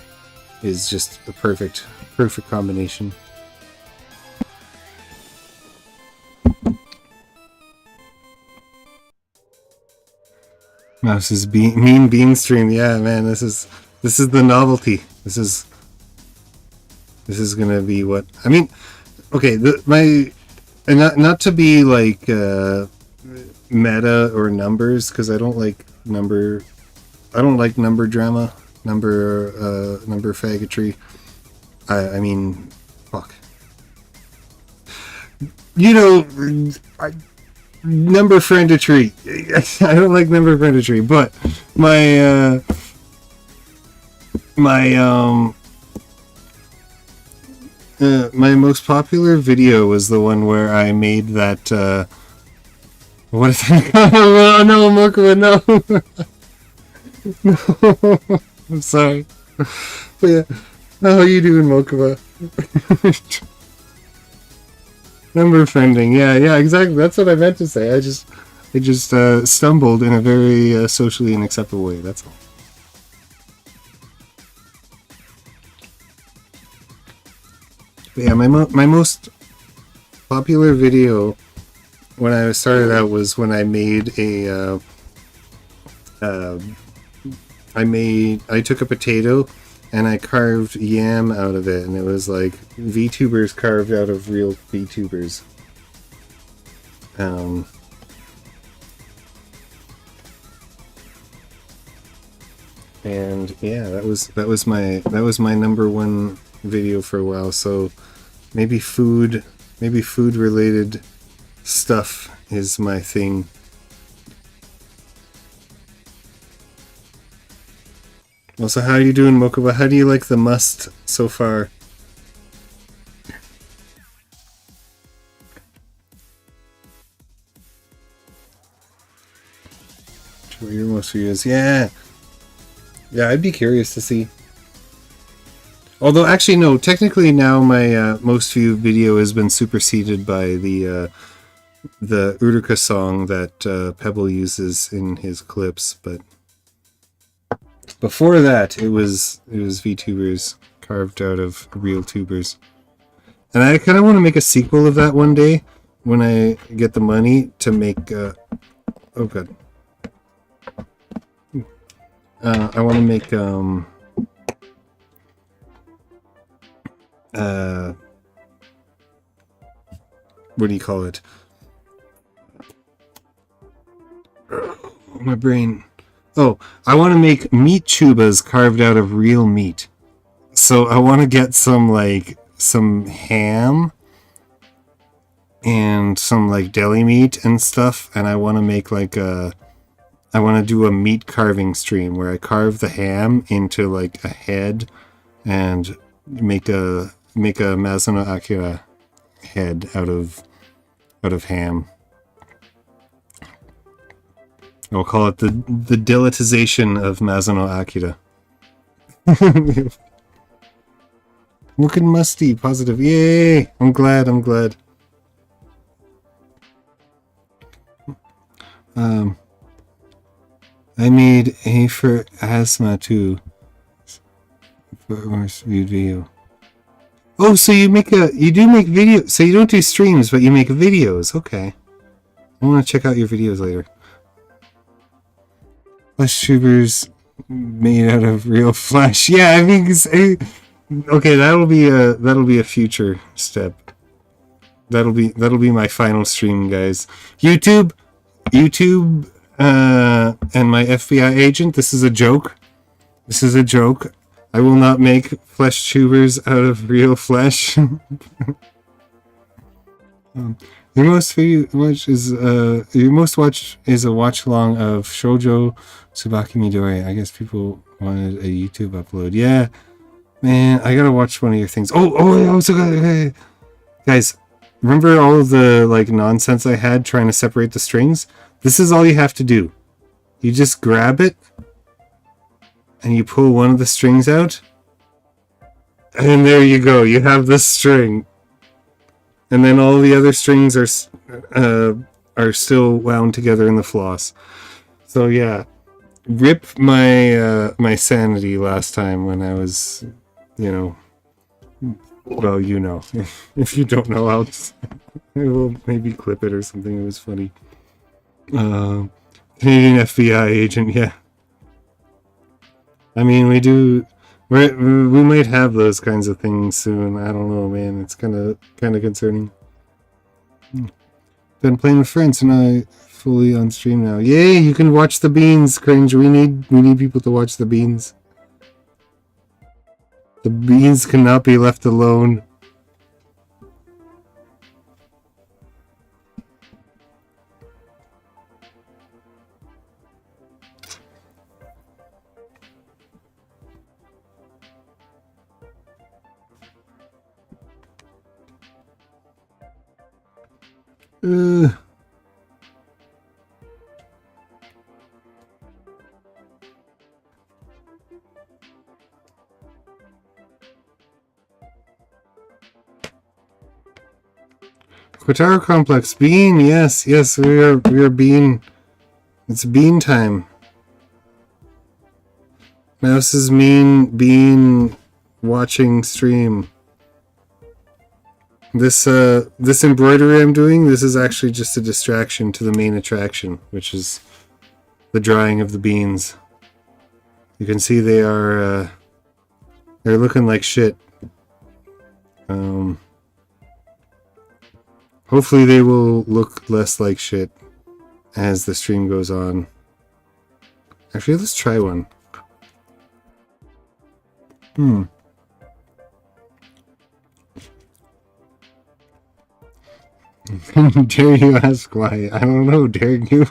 is just a perfect combination. This is mean bean stream. Yeah, man, this is the novelty. This is gonna be what I mean. Okay, not to be like meta or numbers, because I don't like number drama, number faggotry. I mean, fuck. You know, number friendetry. I don't like number friendetry, but my most popular video was the one where I made that what is that? Oh no, Mokua, no. No. I'm sorry. But yeah. How are you doing, Mokua? Number friending, yeah, exactly. That's what I meant to say. I just stumbled in a very socially unacceptable way. That's all. But yeah, my most popular video when I started out was when I made a. I took a potato and I carved yam out of it, and it was like VTubers carved out of real VTubers. And yeah, that was my number one video for a while. So maybe food related stuff is my thing. Also, how are you doing, Mokuba? How do you like the must so far? What your most views? Yeah, I'd be curious to see. Although, actually, no. Technically, now my most viewed video has been superseded by the Uruka song that Pebble uses in his clips, but. Before that, it was VTubers carved out of real tubers, and I kind of want to make a sequel of that one day when I get the money to make. Oh god, I want to make what do you call it? My brain. Oh, I want to make meat tubas carved out of real meat. So I want to get some ham and some like deli meat and stuff, and I want to make I want to do a meat carving stream where I carve the ham into like a head and make a Masano Akira head out of ham. I'll call it the dilettization of Masano Akira. Looking musty, positive. Yay! I'm glad. I made a for asthma too. For most viewed video. Oh, so you do make video. So you don't do streams, but you make videos. Okay. I want to check out your videos later. Flesh tubers made out of real flesh. Yeah, I mean, okay, that'll be a future step. That'll be my final stream, guys. YouTube, and my FBI agent. This is a joke. I will not make flesh tubers out of real flesh. Your most watch is a watch along of Shoujo Tsubaki Midori. I guess people wanted a YouTube upload. Yeah, man, I gotta watch one of your things. Oh, so good. Guys, remember all of the like nonsense I had trying to separate the strings? This is all you have to do. You just grab it and you pull one of the strings out, and there you go. You have the string. And then all the other strings are still wound together in the floss. So yeah, rip my my sanity last time when I was, well, if you don't know, I will maybe clip it or something. It was funny. Canadian FBI agent, yeah. I mean, we might have those kinds of things soon. I don't know, man. It's kind of concerning. Been playing with friends and I fully on stream now. Yay! You can watch the beans. Cringe. We need people to watch the beans. The beans cannot be left alone. Kotaro Complex. Bean, yes, we are bean. It's bean time. Mouse's bean watching stream. This embroidery I'm doing, this is actually just a distraction to the main attraction, which is the drying of the beans. You can see they're looking like shit. Hopefully they will look less like shit as the stream goes on. Actually, let's try one. Dare you ask why? I don't know, dare you?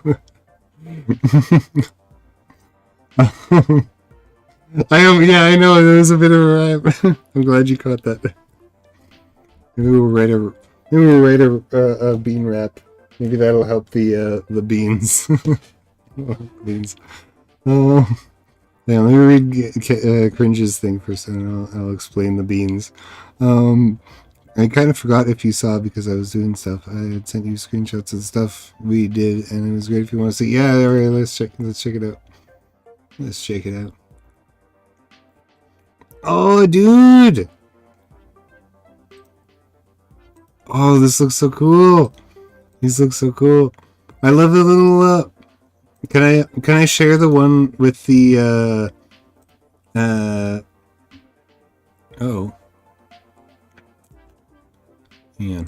I know, there was a bit of a rhyme. I'm glad you caught that. Maybe we'll write a bean rap. Maybe that'll help the beans. Beans. Oh, yeah. Let me read Cringe's thing first, and I'll explain the beans. I kind of forgot if you saw because I was doing stuff. I had sent you screenshots of the stuff we did, and it was great if you want to see. Yeah, all right, let's check it out. Let's check it out. Oh, dude! Oh, this looks so cool. These look so cool. I love the little. Can I share the one with the? Oh. Yeah.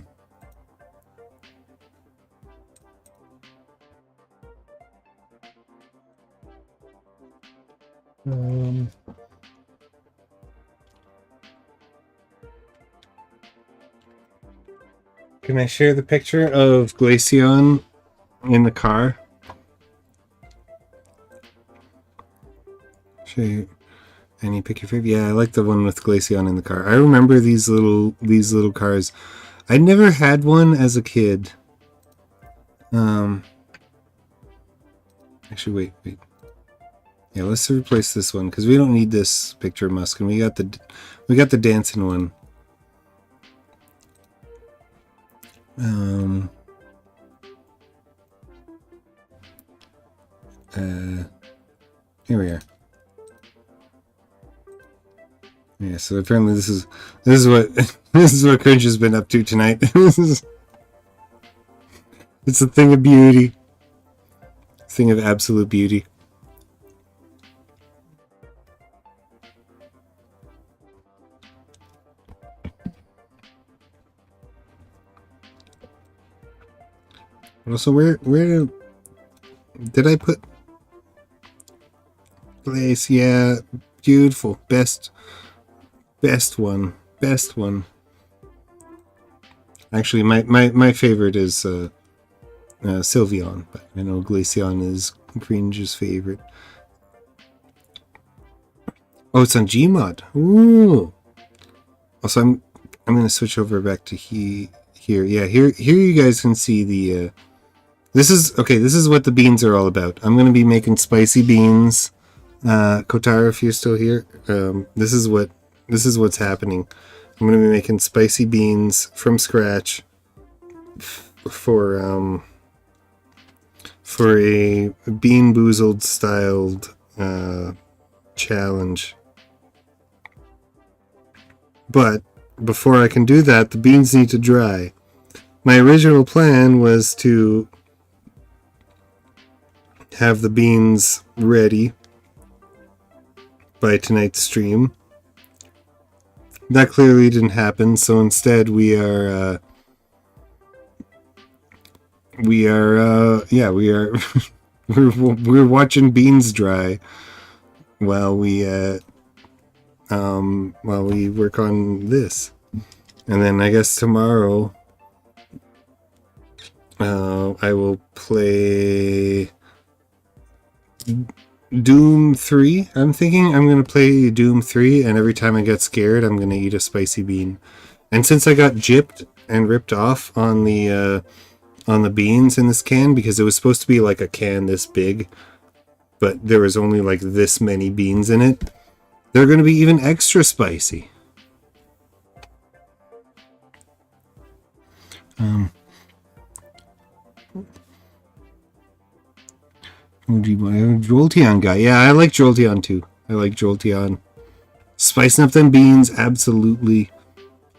Can I share the picture of Glaceon in the car? Show you any pick your favorite. Yeah, I like the one with Glaceon in the car. I remember these little cars. I never had one as a kid. Actually, wait. Yeah, let's replace this one because we don't need this picture of Musk, and we got the dancing one. Here we are. Yeah, so apparently this is what this is what Cringe has been up to tonight. It's a thing of beauty. Thing of absolute beauty. Also, where did I put place? Yeah, beautiful. Best one. Best one. Actually, my favorite is Sylveon, but I know Glaceon is Cringe's favorite. Oh, it's on Gmod. Ooh. Also, I'm gonna switch over back to here. Yeah, here you guys can see the. This is what the beans are all about. I'm gonna be making spicy beans. Kotaro, if you're still here, this is what's happening. I'm gonna be making spicy beans from scratch for a Bean Boozled styled challenge. But before I can do that, the beans need to dry. My original plan was to have the beans ready by tonight's stream. That clearly didn't happen, so instead we are we're watching beans dry while we work on this. And then I guess tomorrow I will play Doom 3. I'm thinking I'm going to play Doom 3, and every time I get scared, I'm going to eat a spicy bean. And since I got gypped and ripped off on the beans in this can, because it was supposed to be like a can this big, but there was only like this many beans in it, they're going to be even extra spicy. Jolteon guy. Yeah, I like Jolteon too. I like Jolteon. Spicing up them beans, absolutely.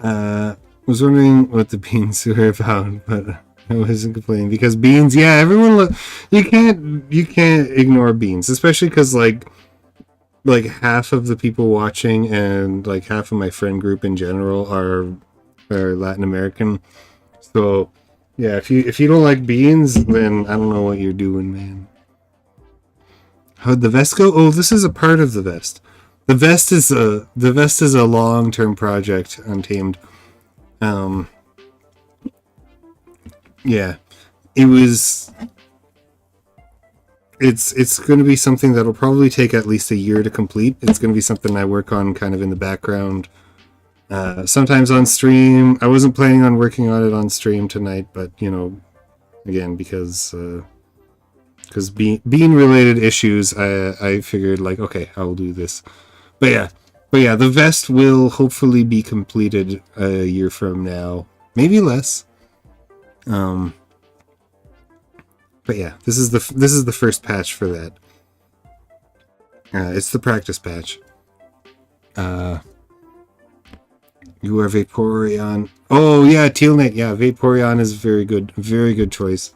Was wondering what the beans were about, but I wasn't complaining because beans. Yeah, everyone. You can't ignore beans, especially because like half of the people watching and like half of my friend group in general are Latin American. So yeah, if you don't like beans, then I don't know what you're doing, man. How'd the vest go? Oh, this is a part of the vest. The vest is a long-term project, Untamed. Yeah, it's going to be something that'll probably take at least a year to complete. It's going to be something I work on kind of in the background, sometimes on stream. I wasn't planning on working on it on stream tonight, but you know, again, because bean related issues, I figured like, okay, I'll do this. But yeah, the vest will hopefully be completed a year from now, maybe less. But yeah, this is the first patch for that. It's the practice patch. You are Vaporeon. Oh yeah, Tealnet. Yeah, Vaporeon is very good choice.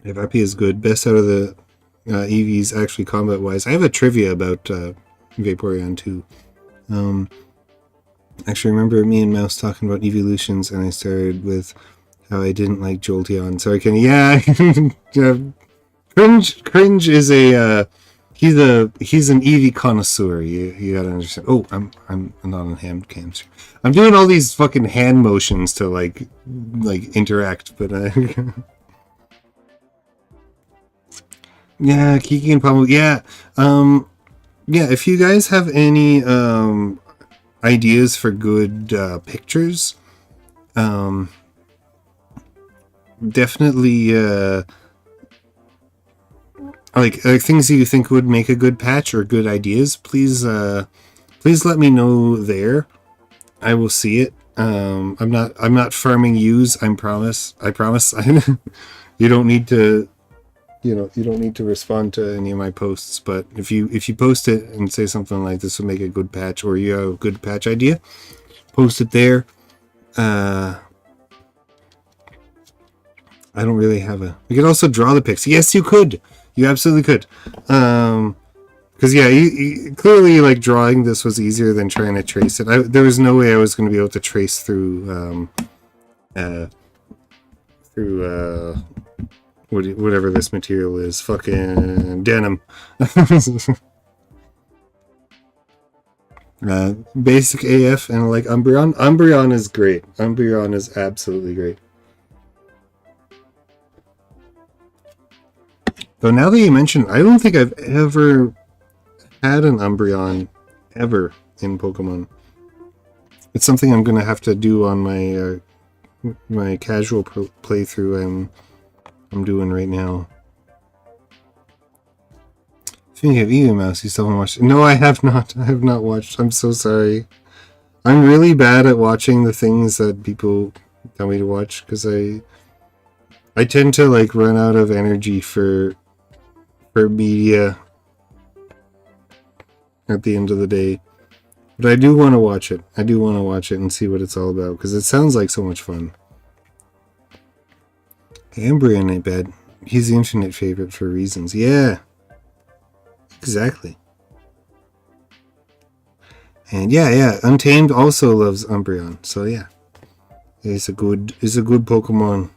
FIP is good. Best out of the EVs, actually, combat-wise. I have a trivia about Vaporeon too. Actually, remember me and Mouse talking about evolutions, and I started with how I didn't like Jolteon. So I can, yeah, Cringe is a He's an Eevee connoisseur. You gotta understand. Oh, I'm not on hand cams. I'm doing all these fucking hand motions to like interact, but yeah, Kiki and Pablo. Yeah, yeah. If you guys have any ideas for good pictures, definitely like things that you think would make a good patch or good ideas, please let me know there. I will see it. I'm not farming yous. I promise. You don't need to, you don't need to respond to any of my posts, but if you post it and say something like this would make a good patch, or you have a good patch idea, post it there. I don't really have a... You could also draw the pics. Yes, you could. You absolutely could. Because, yeah, clearly, like, drawing this was easier than trying to trace it. There was no way I was going to be able to trace through, whatever this material is. Fucking denim. Basic AF, and, like, Umbreon. Umbreon is great. Umbreon is absolutely great. Though now that you mention, I don't think I've ever had an Umbreon ever in Pokemon. It's something I'm going to have to do on my my casual playthrough I'm doing right now. Speaking of Eevee Mouse, you still haven't watched it? No, I have not. I have not watched. I'm so sorry. I'm really bad at watching the things that people tell me to watch, because I tend to like run out of energy for media at the end of the day. But I do want to watch it. I do want to watch it and see what it's all about, because it sounds like so much fun. Umbreon ain't bad. He's the internet favorite for reasons. Yeah. Exactly. And yeah, Untamed also loves Umbreon. So yeah. It's a good Pokemon.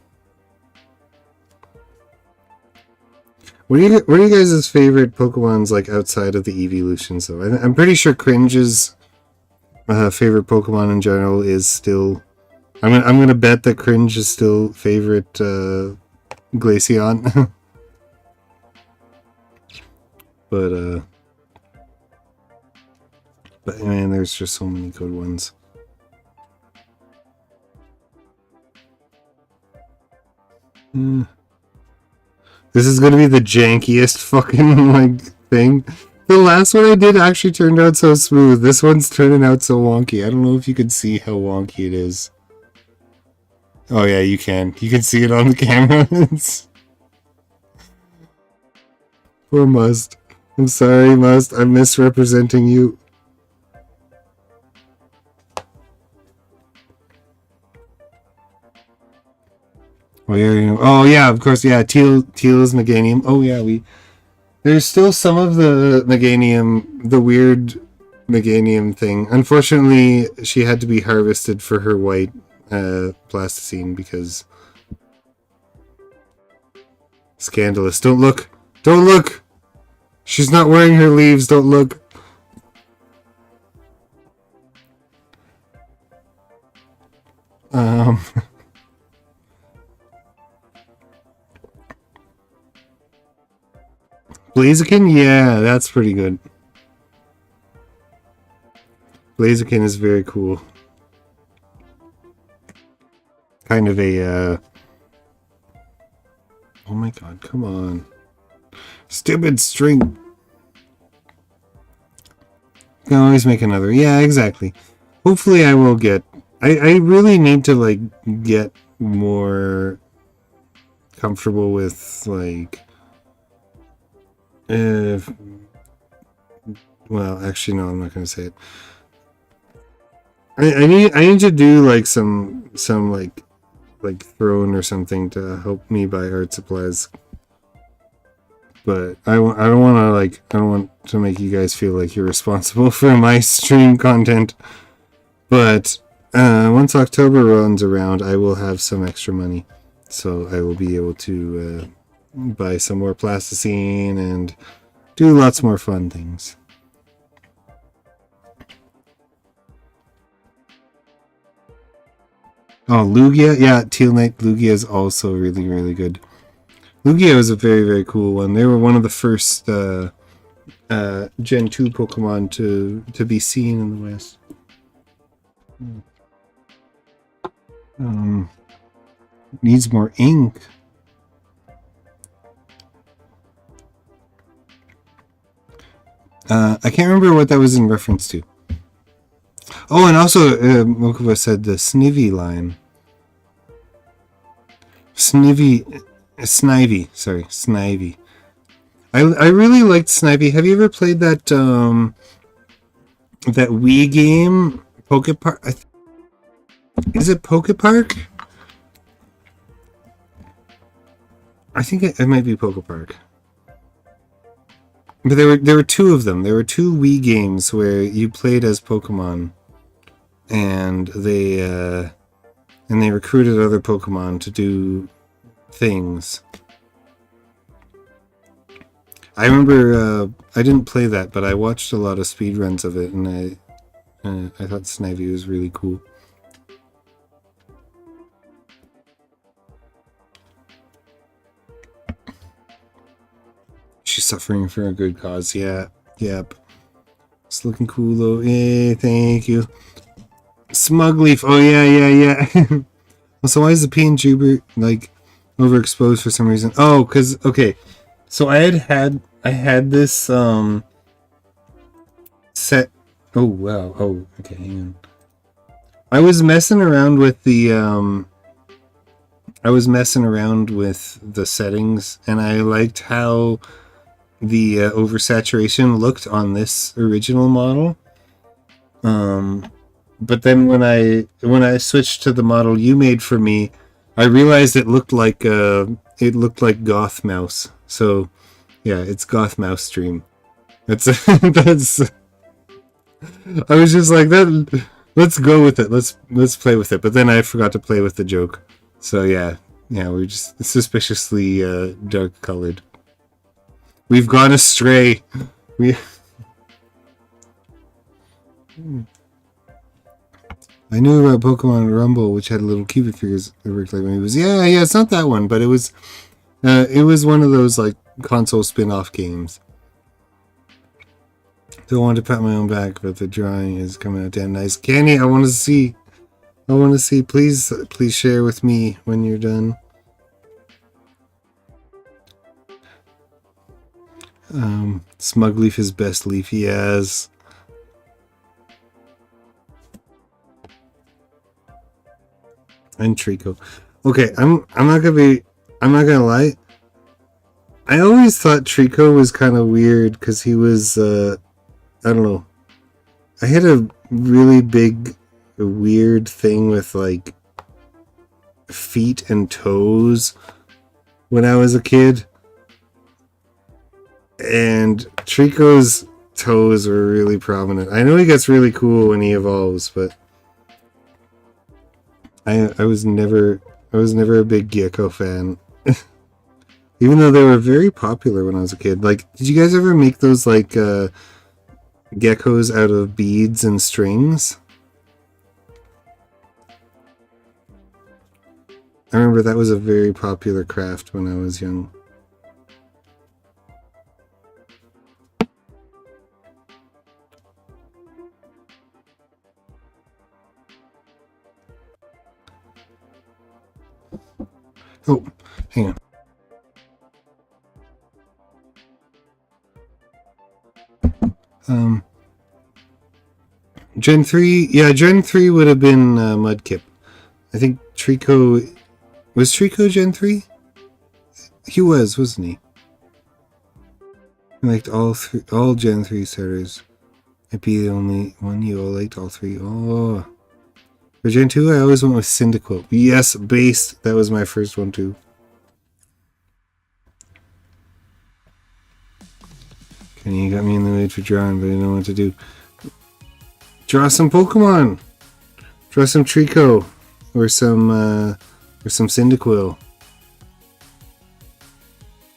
What are you guys' favorite Pokemons, like, outside of the evolutions, though? I'm pretty sure Cringe's favorite Pokemon in general is still... I'm gonna bet that Cringe is still favorite Glaceon. But man, there's just so many good ones. This is gonna be the jankiest fucking, like, thing. The last one I did actually turned out so smooth. This one's turning out so wonky. I don't know if you can see how wonky it is. Oh yeah, you can. You can see it on the camera. Poor Must. I'm sorry, Must. I'm misrepresenting you. Oh yeah, of course, yeah. Teal is Meganium. Oh yeah, there's still some of the Meganium, the weird Meganium thing. Unfortunately, she had to be harvested for her white plasticine because scandalous. Don't look. Don't look. She's not wearing her leaves. Don't look. Blaziken? Yeah, that's pretty good. Blaziken is very cool. Kind of a, oh my god, come on. Stupid string. Can always make another. Yeah, exactly. Hopefully I will get... I really need to, like, get more comfortable with, like... well, actually, no, I'm not going to say it. I need to do, like, some like throne or something to help me buy art supplies. But I don't want to make you guys feel like you're responsible for my stream content. But once October runs around, I will have some extra money, so I will be able to buy some more plasticine and Do lots more fun things. Oh, Lugia. Yeah, Teal Knight Lugia is also really, really good. Lugia was a very, very cool one. They were one of the first Gen 2 Pokemon to be seen in the West. Needs more ink. I can't remember what that was in reference to. Oh, and also, Mokuba said the Snivy line. Snivy. Sorry, Snivy. I really liked Snivy. Have you ever played that that Wii game, Poke Park? Is it Poke Park? I think it might be Poke Park. But there were two of them. There were two Wii games where you played as Pokemon, and they recruited other Pokemon to do things. I remember I didn't play that, but I watched a lot of speedruns of it, and I thought Snivy was really cool. She's suffering for a good cause. Yeah. Yep. It's looking cool though. Hey, thank you. Smugleaf. Oh yeah. So why is the vtuber like overexposed for some reason? Oh, cause okay. So I had this set. Oh wow. Oh okay. Hang on. I was messing around with the settings, and I liked how the oversaturation looked on this original model. But then when I switched to the model you made for me, I realized it looked like Goth Mouse. So yeah, it's Goth Mouse Stream. That's that's. I was just like that. Let's go with it. Let's play with it. But then I forgot to play with the joke. So yeah, we're just suspiciously dark colored. We've gone astray. I knew about Pokemon Rumble, which had little Cupid figures that worked like Amiibos. Yeah, it's not that one, but it was one of those like console spin-off games. Don't want to pat my own back, but the drawing is coming out damn nice. Candy, I want to see. Please share with me when you're done. Smugleaf is best leaf he has. And Trico. Okay, I'm not gonna lie. I always thought Trico was kind of weird because he was I don't know. I had a really big weird thing with like feet and toes when I was a kid. And Trico's toes were really prominent. I know he gets really cool when he evolves, but I was never a big gecko fan. Even though they were very popular when I was a kid. Like, did you guys ever make those like geckos out of beads and strings? I remember that was a very popular craft when I was young. Oh, hang on. Gen 3, yeah, Gen 3 would have been Mudkip. I think Trico, was Trico Gen 3? He was, wasn't he? I liked all Gen 3 starters. I'd be the only one you all liked all three. Oh. For Gen 2, I always went with Cyndaquil. Yes, base. That was my first one too. Kenny, you got me in the mood for drawing, but I don't know what to do. Draw some Pokemon. Draw some Trico. Or some Cyndaquil.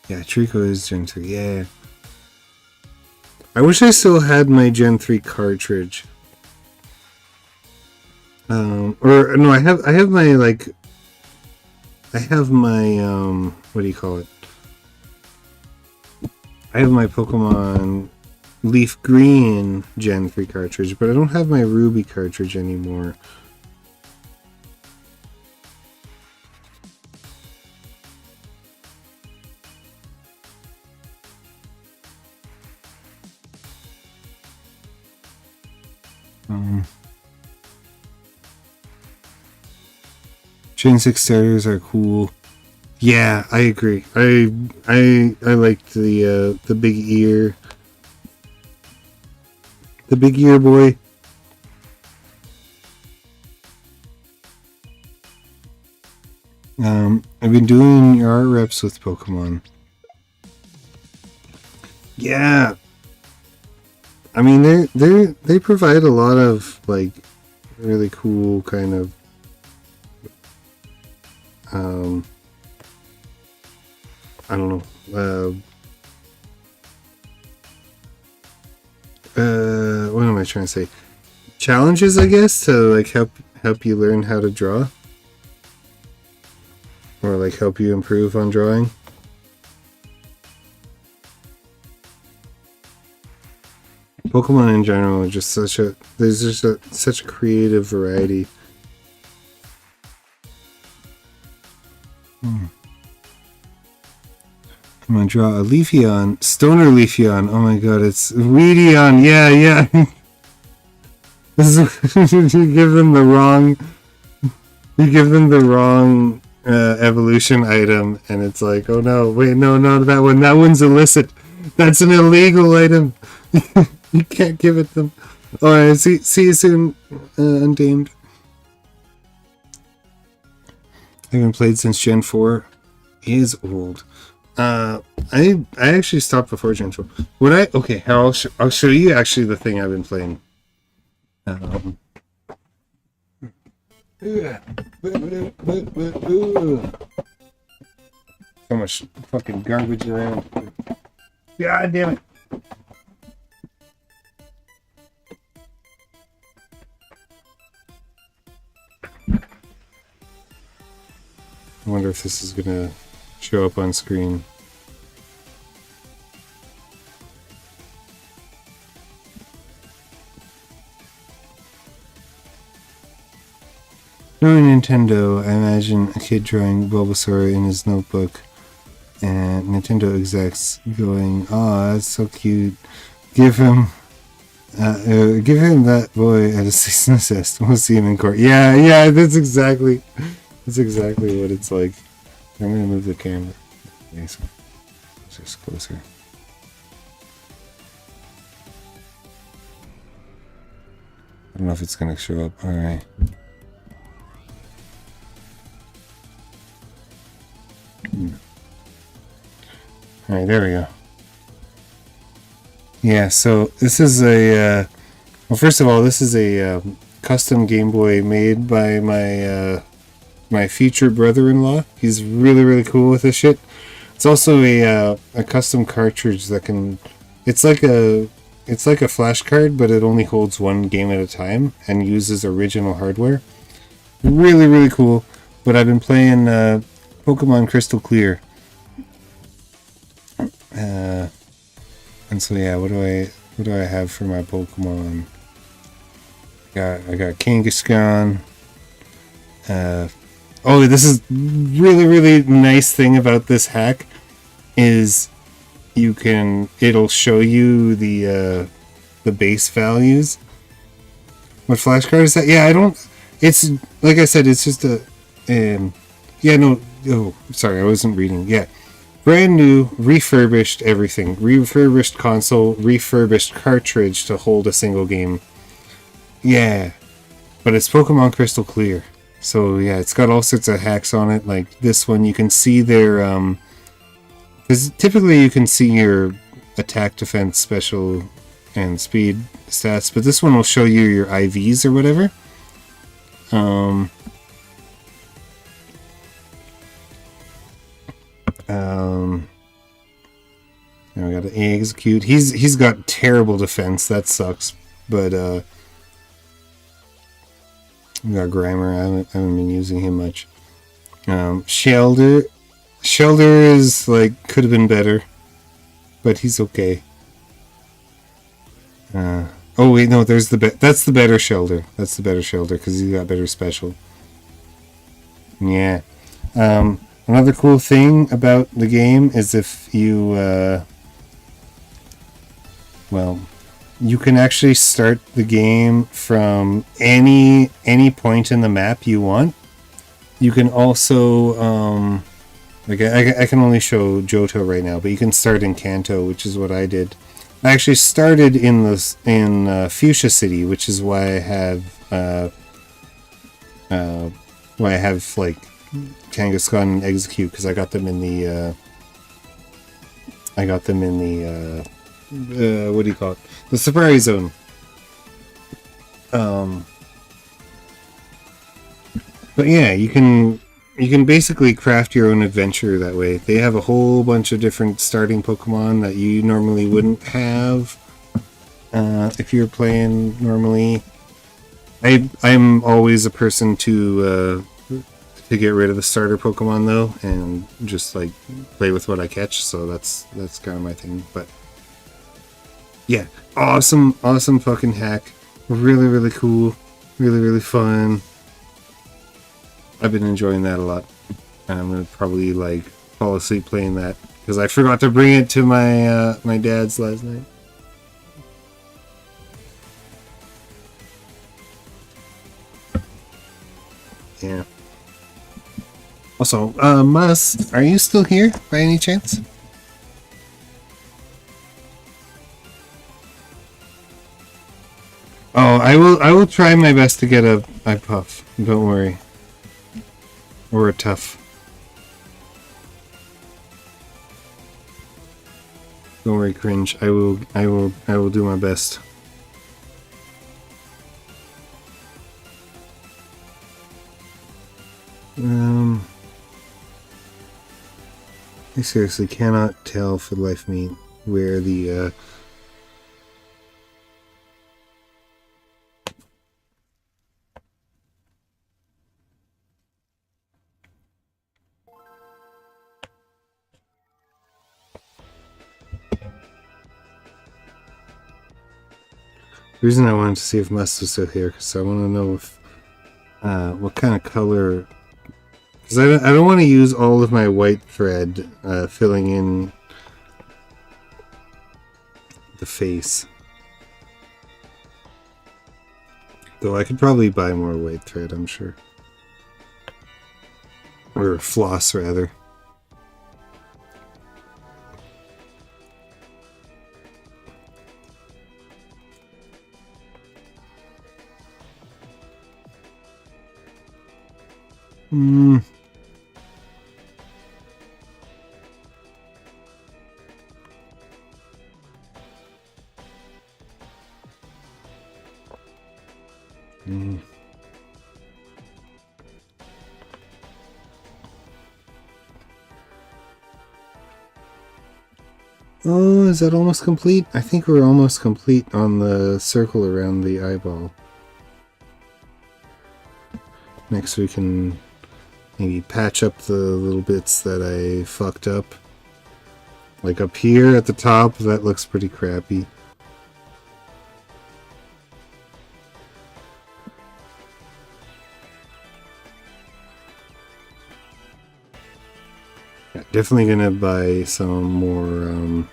Yeah, Trico is Gen 3. Yeah. I wish I still had my Gen 3 cartridge. Or no, I have my like. I have my what do you call it? I have my Pokemon Leaf Green Gen 3 cartridge, but I don't have my Ruby cartridge anymore. Gen 6 starters are cool. Yeah, I agree. I liked the big ear. The big ear boy. I've been doing art reps with Pokemon. Yeah. I mean, they provide a lot of like really cool kind of I don't know. What am I trying to say? Challenges, I guess, to like help you learn how to draw, or like help you improve on drawing. Pokemon in general are just such a such a creative variety. Come on, draw a Leafeon. Stoner Leafeon. Oh my god, it's Weedion. Yeah, yeah. You give them the wrong. You give them the wrong evolution item, and it's like, oh no, wait, no, not that one. That one's illicit. That's an illegal item. You can't give it them. Alright, see you soon, Untamed. I haven't played since Gen 4. Is old. I actually stopped before Gen 4. Would I? Okay, I'll show you actually the thing I've been playing. So much fucking garbage around. God damn it. I wonder if this is gonna show up on screen. Knowing Nintendo, I imagine a kid drawing Bulbasaur in his notebook and Nintendo execs going, "Oh, that's so cute. Give him that boy at a cease and desist. We'll see him in court." Yeah, that's exactly what it's like. I'm gonna move the camera. Okay, so it's just closer. I don't know if it's gonna show up. Alright. Alright, there we go. Yeah, so this is a well, first of all, this is a custom Game Boy made by my future brother-in-law. He's really cool with this shit. It's also a custom cartridge that can. It's like a flash card, but it only holds one game at a time and uses original hardware. Really cool. But I've been playing Pokemon Crystal Clear. And so yeah, what do I have for my Pokemon? I got Kangaskhan. Oh, this is really nice thing about this hack is it'll show you the base values. What flashcard is that? Yeah, I don't. It's like I said, it's just a. Yeah, no. Oh, sorry, I wasn't reading. Yeah, brand new, refurbished everything, refurbished console, refurbished cartridge to hold a single game. Yeah, but it's Pokemon Crystal Clear. So yeah, it's got all sorts of hacks on it. Like this one, you can see their because typically you can see your attack, defense, special, and speed stats, but this one will show you your IVs or whatever. Now we got to execute. He's got terrible defense. That sucks. But we got Grimer. I haven't been using him much. Shelder is like could have been better, but he's okay. Oh wait, no, that's the better Shelder. That's the better Shelder because he's got better special. Yeah. Another cool thing about the game is if you well, you can actually start the game from any point in the map you want. You can also like I can only show Johto right now, but you can start in Kanto, which is what I did. I actually started in Fuchsia City, which is why I have like Kangaskhan and Execute, because I got them in the what do you call it? The Safari Zone. But yeah, you can basically craft your own adventure that way. They have a whole bunch of different starting Pokemon that you normally wouldn't have if you're playing normally. I'm always a person to get rid of the starter Pokemon though, and just like play with what I catch. So that's kind of my thing. But yeah, awesome fucking hack. Really cool. Really fun. I've been enjoying that a lot. I'm gonna probably like fall asleep playing that because I forgot to bring it to my my dad's last night. Yeah. Also, Must, are you still here by any chance? Oh, I will try my best to get a iPuff. Don't worry. Or a Tough. Don't worry, Cringe. I will do my best. I seriously cannot tell for the life of me where the reason I wanted to see if Must was still here, because I want to know if what kind of color, because I don't want to use all of my white thread filling in the face. Though I could probably buy more white thread, I'm sure. Or floss, rather. Oh, is that almost complete? I think we're almost complete on the circle around the eyeball. Next we can maybe patch up the little bits that I fucked up. Like up here at the top, that looks pretty crappy. Yeah, definitely gonna buy some more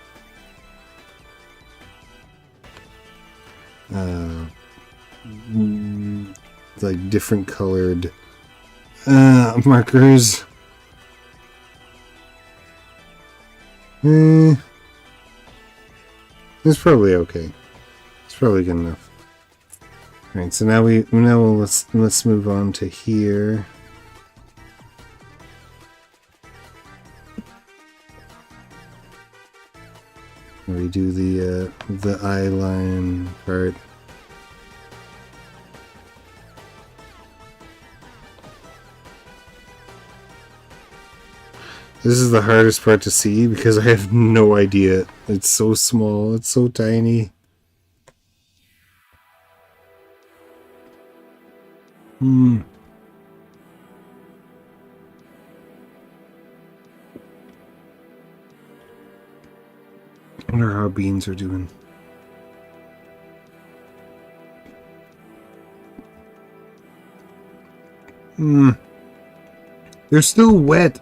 like different colored markers. It's probably okay. It's probably good enough. Alright, so now let's move on to here. We do the eye line part. This is the hardest part to see because I have no idea. It's so small. It's so tiny. I wonder how beans are doing. They're still wet.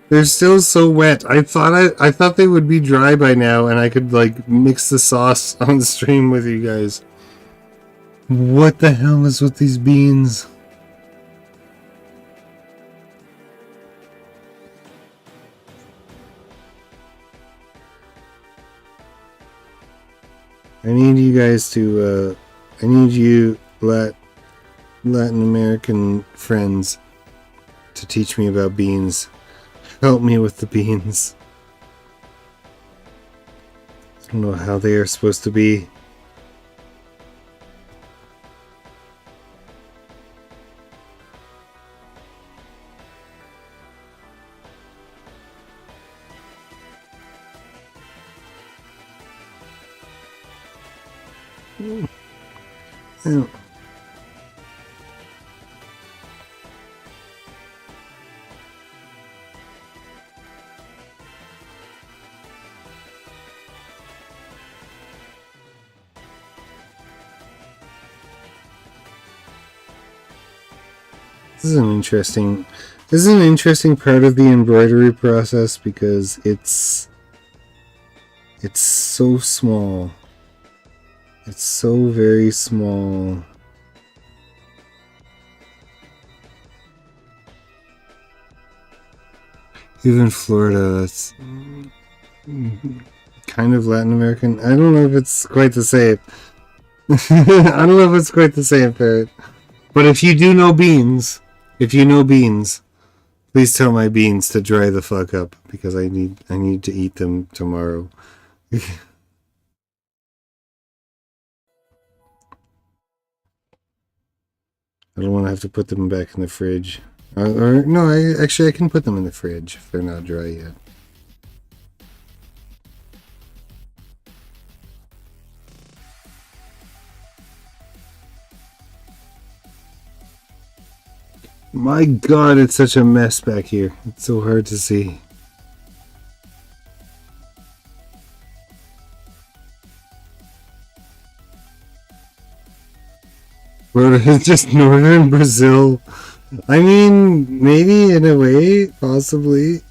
They're still so wet. I thought they would be dry by now, and I could like mix the sauce on the stream with you guys. What the hell is with these beans? I need you guys to. I need you Latin American friends to teach me about beans. Help me with the beans. I don't know how they are supposed to be. Oh. This is an interesting part of the embroidery process because it's so small. It's so very small. Even Florida, that's kind of Latin American. I don't know if it's quite the same. I don't know if it's quite the same, Parrot. But if you do know beans, please tell my beans to dry the fuck up because I need to eat them tomorrow. I don't want to have to put them back in the fridge. Or no, I can put them in the fridge if they're not dry yet. My God, it's such a mess back here. It's so hard to see. Florida is just northern Brazil. I mean, maybe in a way, possibly.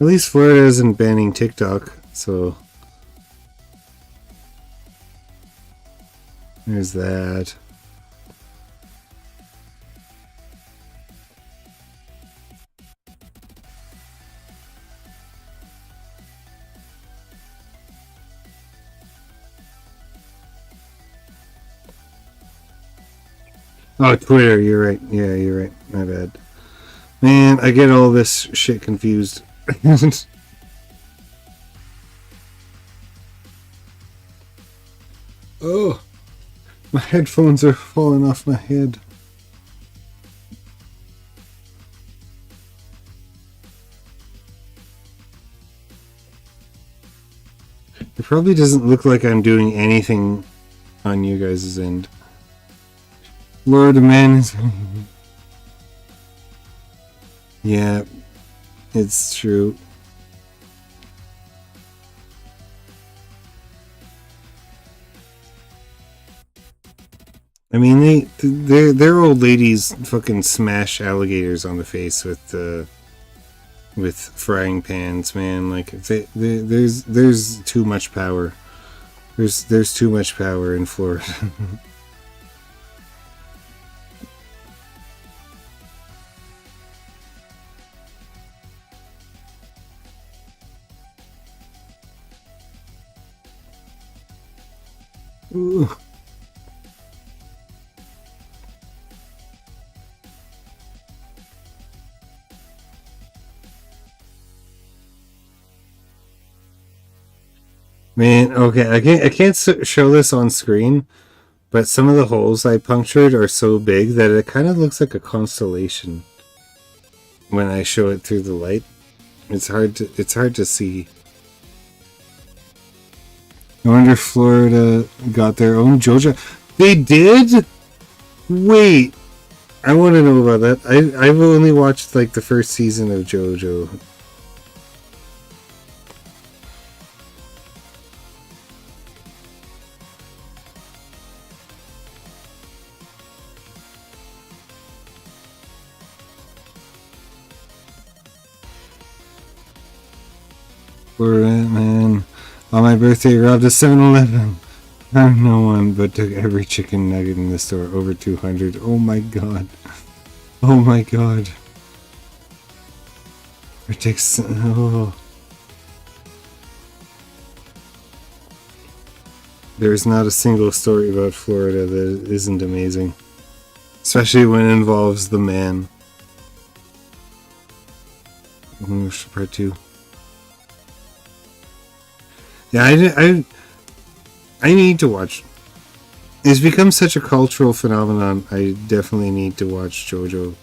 At least Florida isn't banning TikTok, so there's that. Oh, Twitter, you're right. Yeah, you're right. My bad. Man, I get all this shit confused. Oh, my headphones are falling off my head. It probably doesn't look like I'm doing anything on you guys' end. Lord Man is... Yeah, it's true. I mean, their old ladies fucking smash alligators on the face with frying pans, man. Like there's too much power. There's too much power in Florida. Ooh. Man, okay, I can't show this on screen, But some of the holes I punctured are so big that it kind of looks like a constellation when I show it through the light. It's hard to see. I wonder if Florida got their own JoJo. They did? Wait. I want to know about that. I've only watched like the first season of JoJo. Poor man. On my birthday, robbed a 7-Eleven. Found no one, but took every chicken nugget in the store. Over 200. Oh my god. Oh my god. It takes... Oh. There's not a single story about Florida that isn't amazing. Especially when it involves the man. Part 2. Yeah, I need to watch. It's become such a cultural phenomenon. I definitely need to watch JoJo.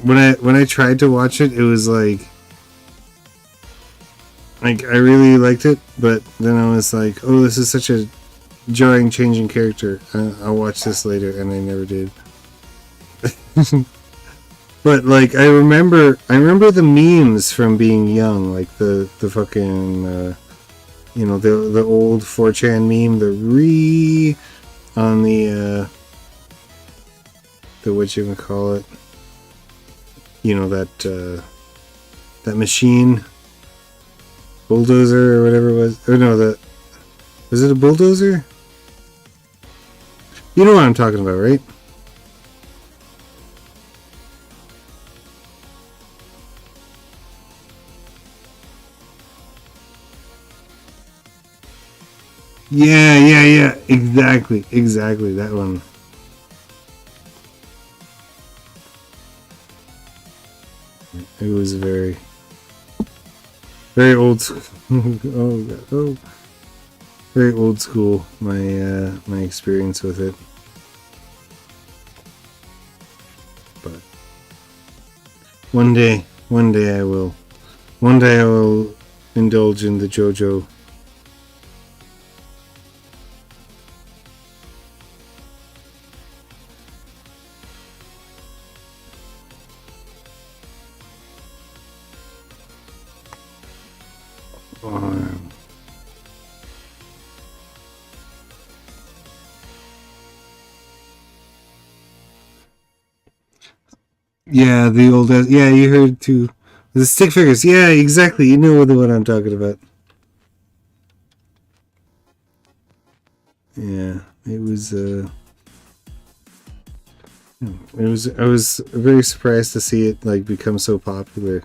When I tried to watch it, it was like I really liked it, but then I was like, oh, this is such a jarring, changing character. I'll watch this later, and I never did. But like I remember the memes from being young, like the fucking you know, the old 4chan meme, the on the what you can call it, you know, that machine bulldozer or whatever it was, or no, was it a bulldozer? You know what I'm talking about, right? Yeah. Exactly. That one. It was very old school. oh, very old school. My experience with it. But one day I will. One day I will indulge in the JoJo. Yeah, the old... Yeah, you heard too. The stick figures. Yeah, exactly. You know what I'm talking about. Yeah, it was... I was very surprised to see it like become so popular.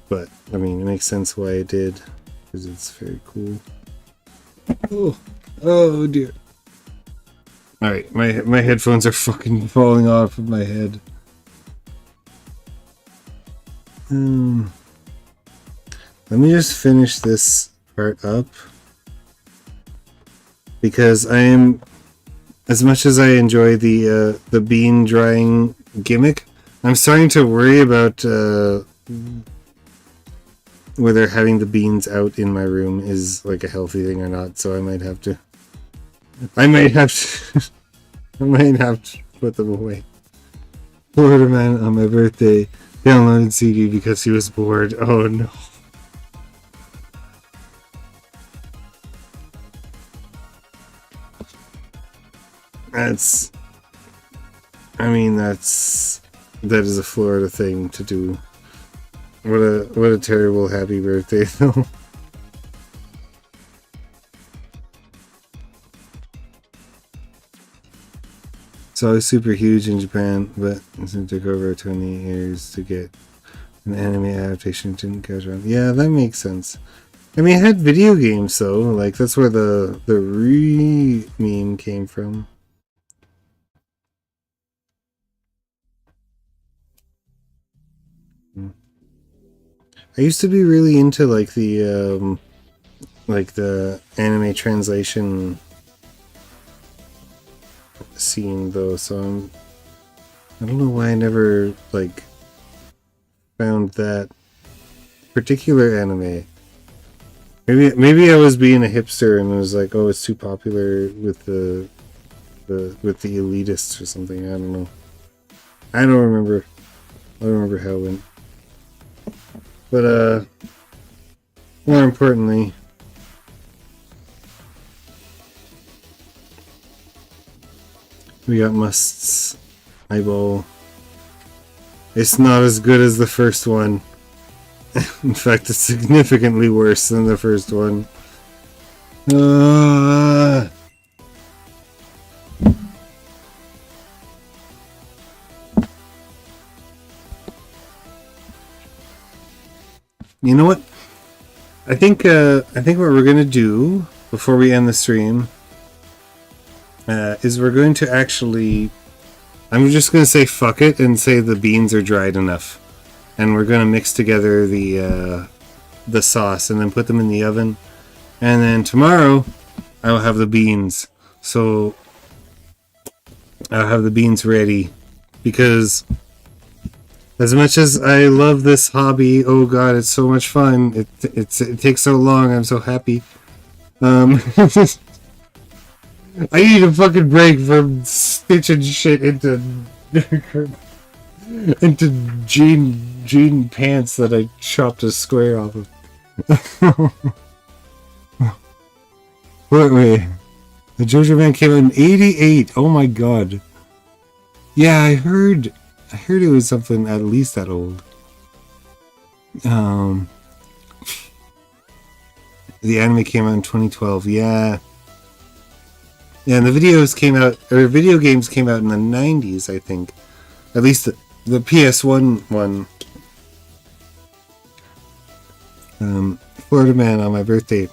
But, I mean, it makes sense why it did. Because it's very cool. Oh dear. Alright, my headphones are fucking falling off of my head. Let me just finish this part up. Because I am... As much as I enjoy the bean drying gimmick, I'm starting to worry about whether having the beans out in my room is like a healthy thing or not. So I might have to I might have to put them away. Florida man on my birthday downloaded CD because he was bored. Oh no. That is a Florida thing to do. What a terrible happy birthday though. So I was super huge in Japan, but it took over 20 years to get an anime adaptation. Didn't catch on. Yeah, that makes sense. I mean, it had video games though. Like that's where the meme came from. I used to be really into like the anime translation scene though, so I don't know why I never like found that particular anime. Maybe I was being a hipster and was like, oh, it's too popular with the elitists or something. I don't know. I don't remember. I don't remember how it went. But more importantly, we got Must's eyeball. It's not as good as the first one. In fact, it's significantly worse than the first one. You know what? I think what we're gonna do before we end the stream is we're going to actually. I'm just gonna say fuck it and say the beans are dried enough, and we're gonna mix together the sauce and then put them in the oven, and then tomorrow I will have the beans. So I'll have the beans ready because. As much as I love this hobby, oh god, it's so much fun. It takes so long. I'm so happy. I need a fucking break from stitching shit into jean pants that I chopped a square off of. Wait. The JoJo Man came out in '88. Oh my god. Yeah, I heard it was something at least that old. The anime came out in 2012. Yeah, and the videos came out, or video games came out in the 90s, I think. At least the PS1 one. Florida Man on my birthday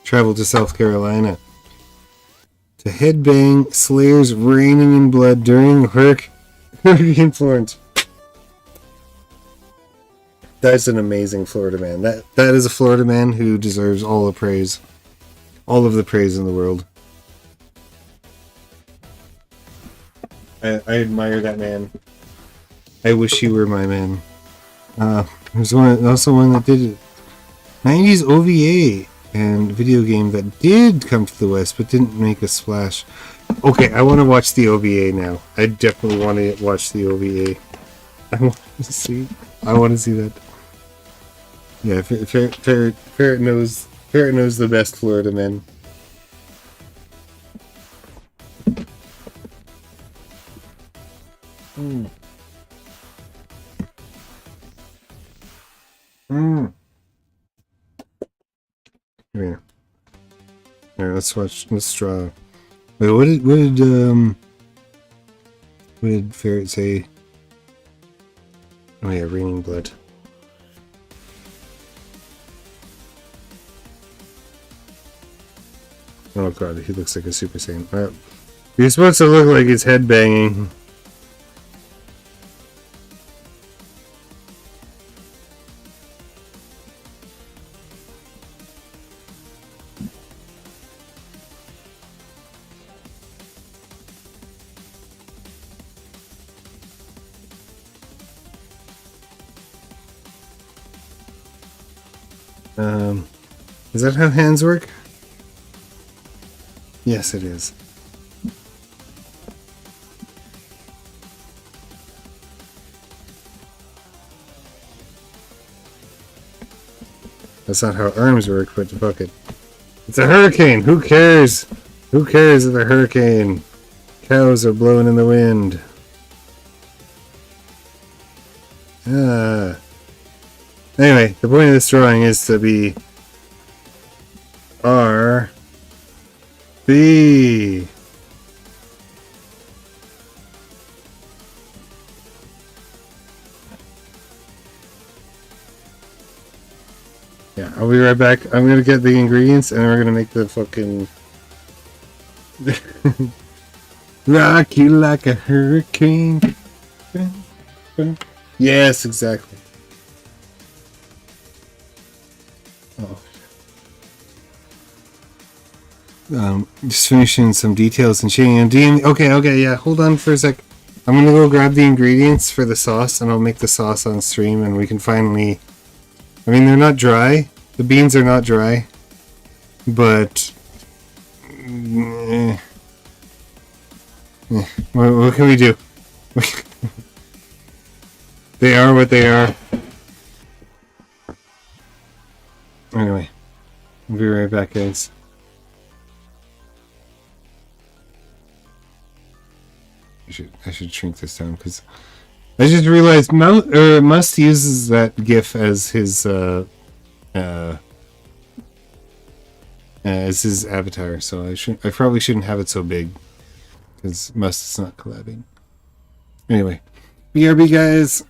traveled to South Carolina to headbang slayers raining in blood during Hurricane Florence. That's an amazing Florida Man. That is a Florida man who deserves all the praise. All of the praise in the world. I admire that man. I wish he were my man. There's also one that did it. 90s OVA and video game that did come to the West but didn't make a splash. Okay, I want to watch the OVA now. I definitely want to watch the OVA. I want to see that. Yeah, Ferret knows the best Florida men. Here. Alright, let's draw. Wait, what did Ferret say? Oh yeah, raining blood. Oh god, he looks like a Super Saiyan. He's supposed to look like he's head banging. Is that how hands work? Yes, it is. That's not how arms work, but fuck it. It's a hurricane! Who cares? Who cares if a hurricane? Cows are blowing in the wind. Anyway, the point of this drawing is to be R B. Yeah, I'll be right back. I'm gonna get the ingredients and we're gonna make the fucking rock you like a hurricane. Yes, exactly. Oh. Just finishing some details and shading. Okay, yeah. Hold on for a sec. I'm gonna go grab the ingredients for the sauce, and I'll make the sauce on stream, and we can finally. I mean, they're not dry. The beans are not dry, but what can we do? They are what they are. Anyway, I'll be right back, guys. I should shrink this down because I just realized Must uses that GIF as his avatar, so I probably shouldn't have it so big because Must is not collabing. Anyway, BRB guys.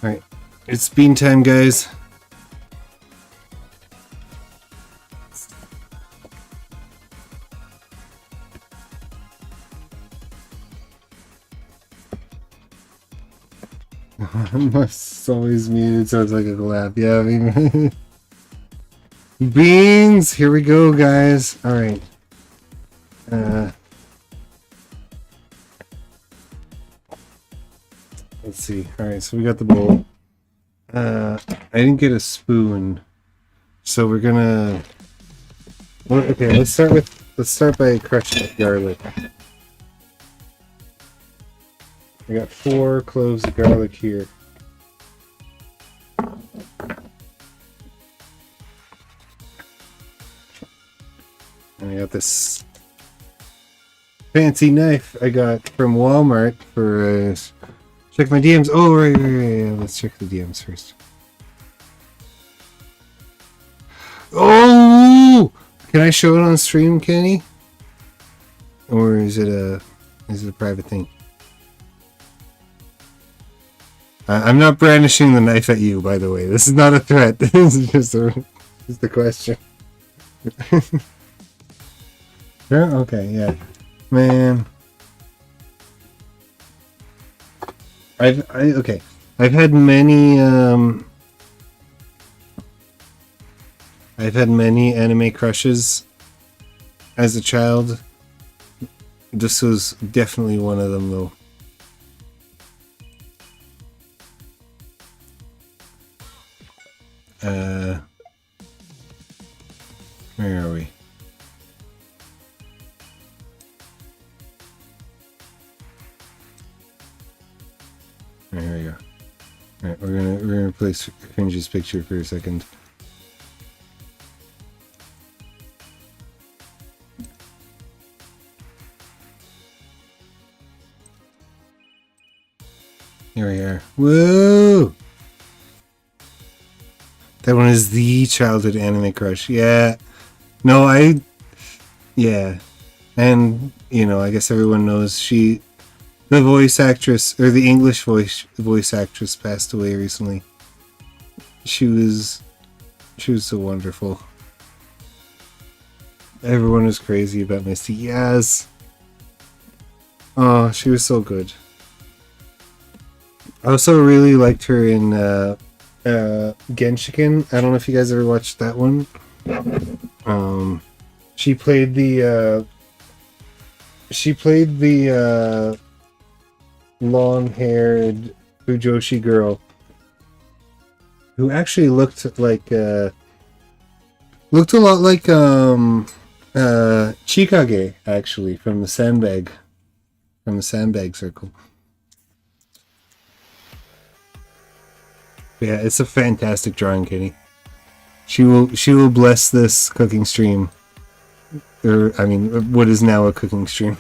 Alright, it's bean time, guys. It's always muted, so it's like a collab. Yeah, I mean, beans. Here we go, guys. All right. Let's see. All right, so we got the bowl. I didn't get a spoon, so we're gonna. Well, okay, let's start by crushing garlic. I got 4 cloves of garlic here. And I got this fancy knife I got from Walmart for check my DMs. Oh, right. Let's check the DMs first. Oh! Can I show it on stream, Kenny? Or is it a private thing? I'm not brandishing the knife at you, by the way. This is not a threat. This is just a question. Yeah, okay, yeah. Man. I've had many anime crushes as a child. This was definitely one of them, though. Where are we? Right, here we go. Alright, we're gonna replace Cringe's picture for a second. Here we are. Whoa! That one is the childhood anime crush. Yeah. No, yeah. And, you know, I guess everyone knows the voice actress, or the English voice actress passed away recently. She was so wonderful. Everyone was crazy about Misty. Yes. Oh, she was so good. I also really liked her in Genshiken. I don't know if you guys ever watched that one. She played the long-haired Fujoshi girl who actually looked a lot like Chikage, actually, from the sandbag circle. Yeah, it's a fantastic drawing, Kitty. She will bless this cooking stream. Or, I mean, what is now a cooking stream.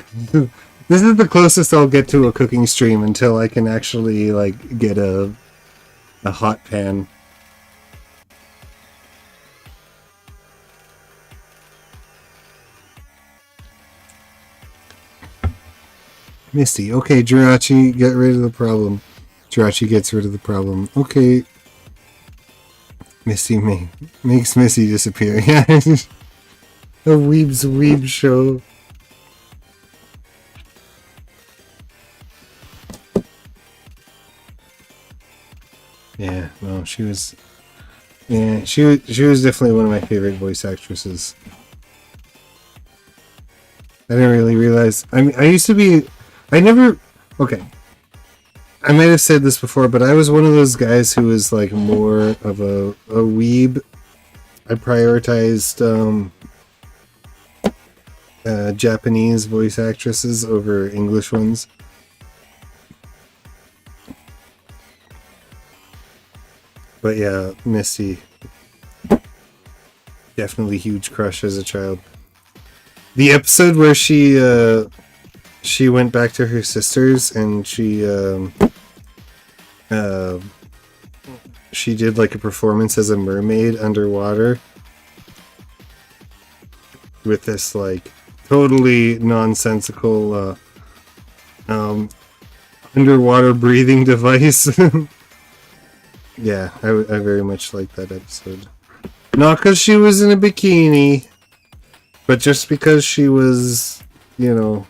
This is the closest I'll get to a cooking stream until I can actually, like, get a hot pan. Misty. Okay, Jirachi, get rid of the problem. Jirachi gets rid of the problem. Okay. Misty makes Misty disappear. Yeah. A weeb show. Yeah, no, she was definitely one of my favorite voice actresses. I didn't really realize. I mean, okay. I might have said this before, but I was one of those guys who was like more of a weeb. I prioritized Japanese voice actresses over English ones. But yeah, Misty, definitely huge crush as a child. The episode where she went back to her sisters and she did like a performance as a mermaid underwater with this like totally nonsensical underwater breathing device. Yeah, I very much liked that episode. Not because she was in a bikini, but just because she was, you know,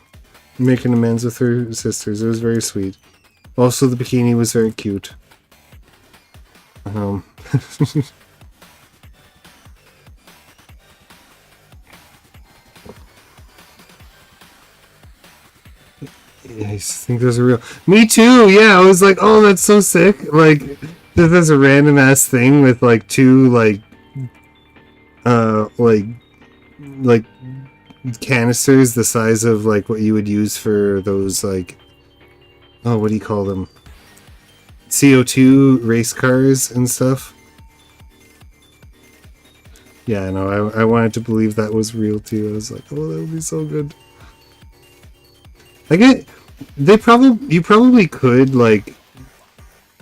making amends with her sisters. It was very sweet. Also, the bikini was very cute. I think those are real. Me too. Yeah, I was like, oh, that's so sick. Like, there's a random ass thing with like two like canisters the size of like what you would use for those like, oh, what do you call them? CO2 race cars and stuff. Yeah, no, I wanted to believe that was real too. I was like, oh, that would be so good. I get you probably could like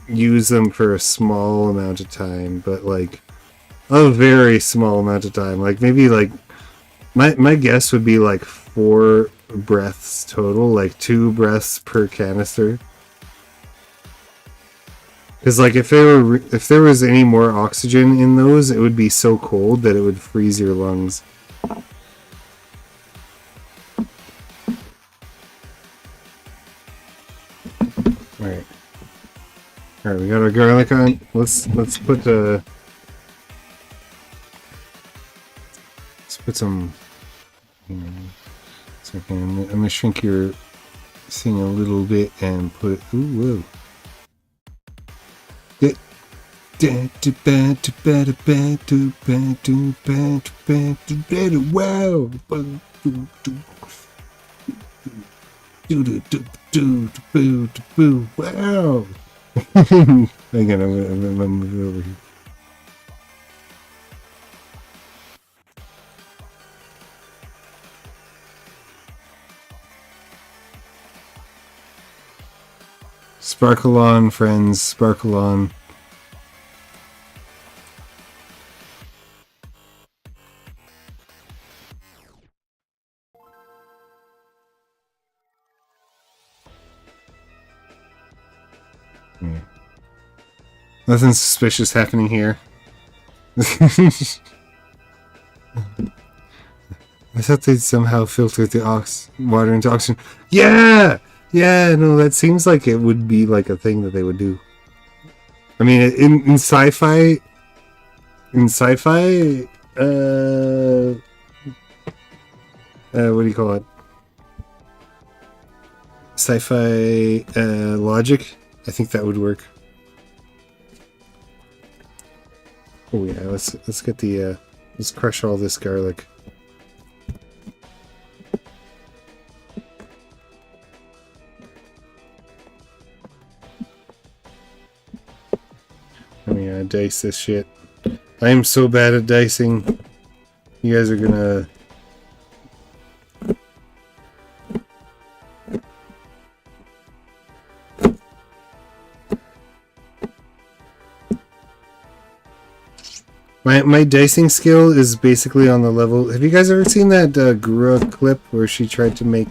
use them for a small amount of time, but like a very small amount of time. Like maybe like my guess would be like 4 breaths total, like 2 breaths per canister. Because like if there was any more oxygen in those, it would be so cold that it would freeze your lungs. All right, we got our garlic on. Let's put some. So I'm gonna shrink your thing a little bit and put. Ooh, whoa. Wow. Wow. Hang on, I'm gonna move it over here. Sparkle on, friends. Sparkle on. Yeah. Nothing suspicious happening here. I thought they'd somehow filter the water into oxygen. Yeah! Yeah, no, that seems like it would be like a thing that they would do. I mean, in sci-fi... In sci-fi... what do you call it? Sci-fi logic? I think that would work. Oh yeah, let's get the... let's crush all this garlic. I'm gonna dice this shit. I am so bad at dicing. You guys are gonna... My dicing skill is basically on the level... Have you guys ever seen that Gura clip where she tried to make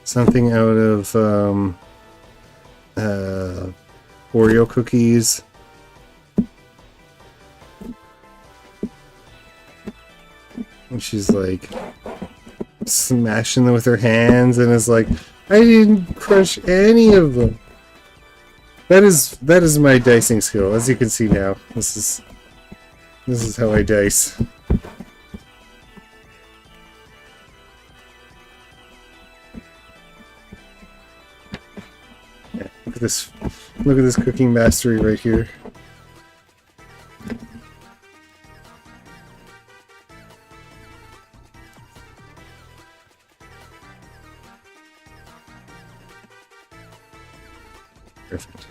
something out of Oreo cookies? And she's like smashing them with her hands and is like, I didn't crush any of them. That is my dicing skill, as you can see now. This is how I dice. Yeah, look at this cooking mastery right here. Perfect.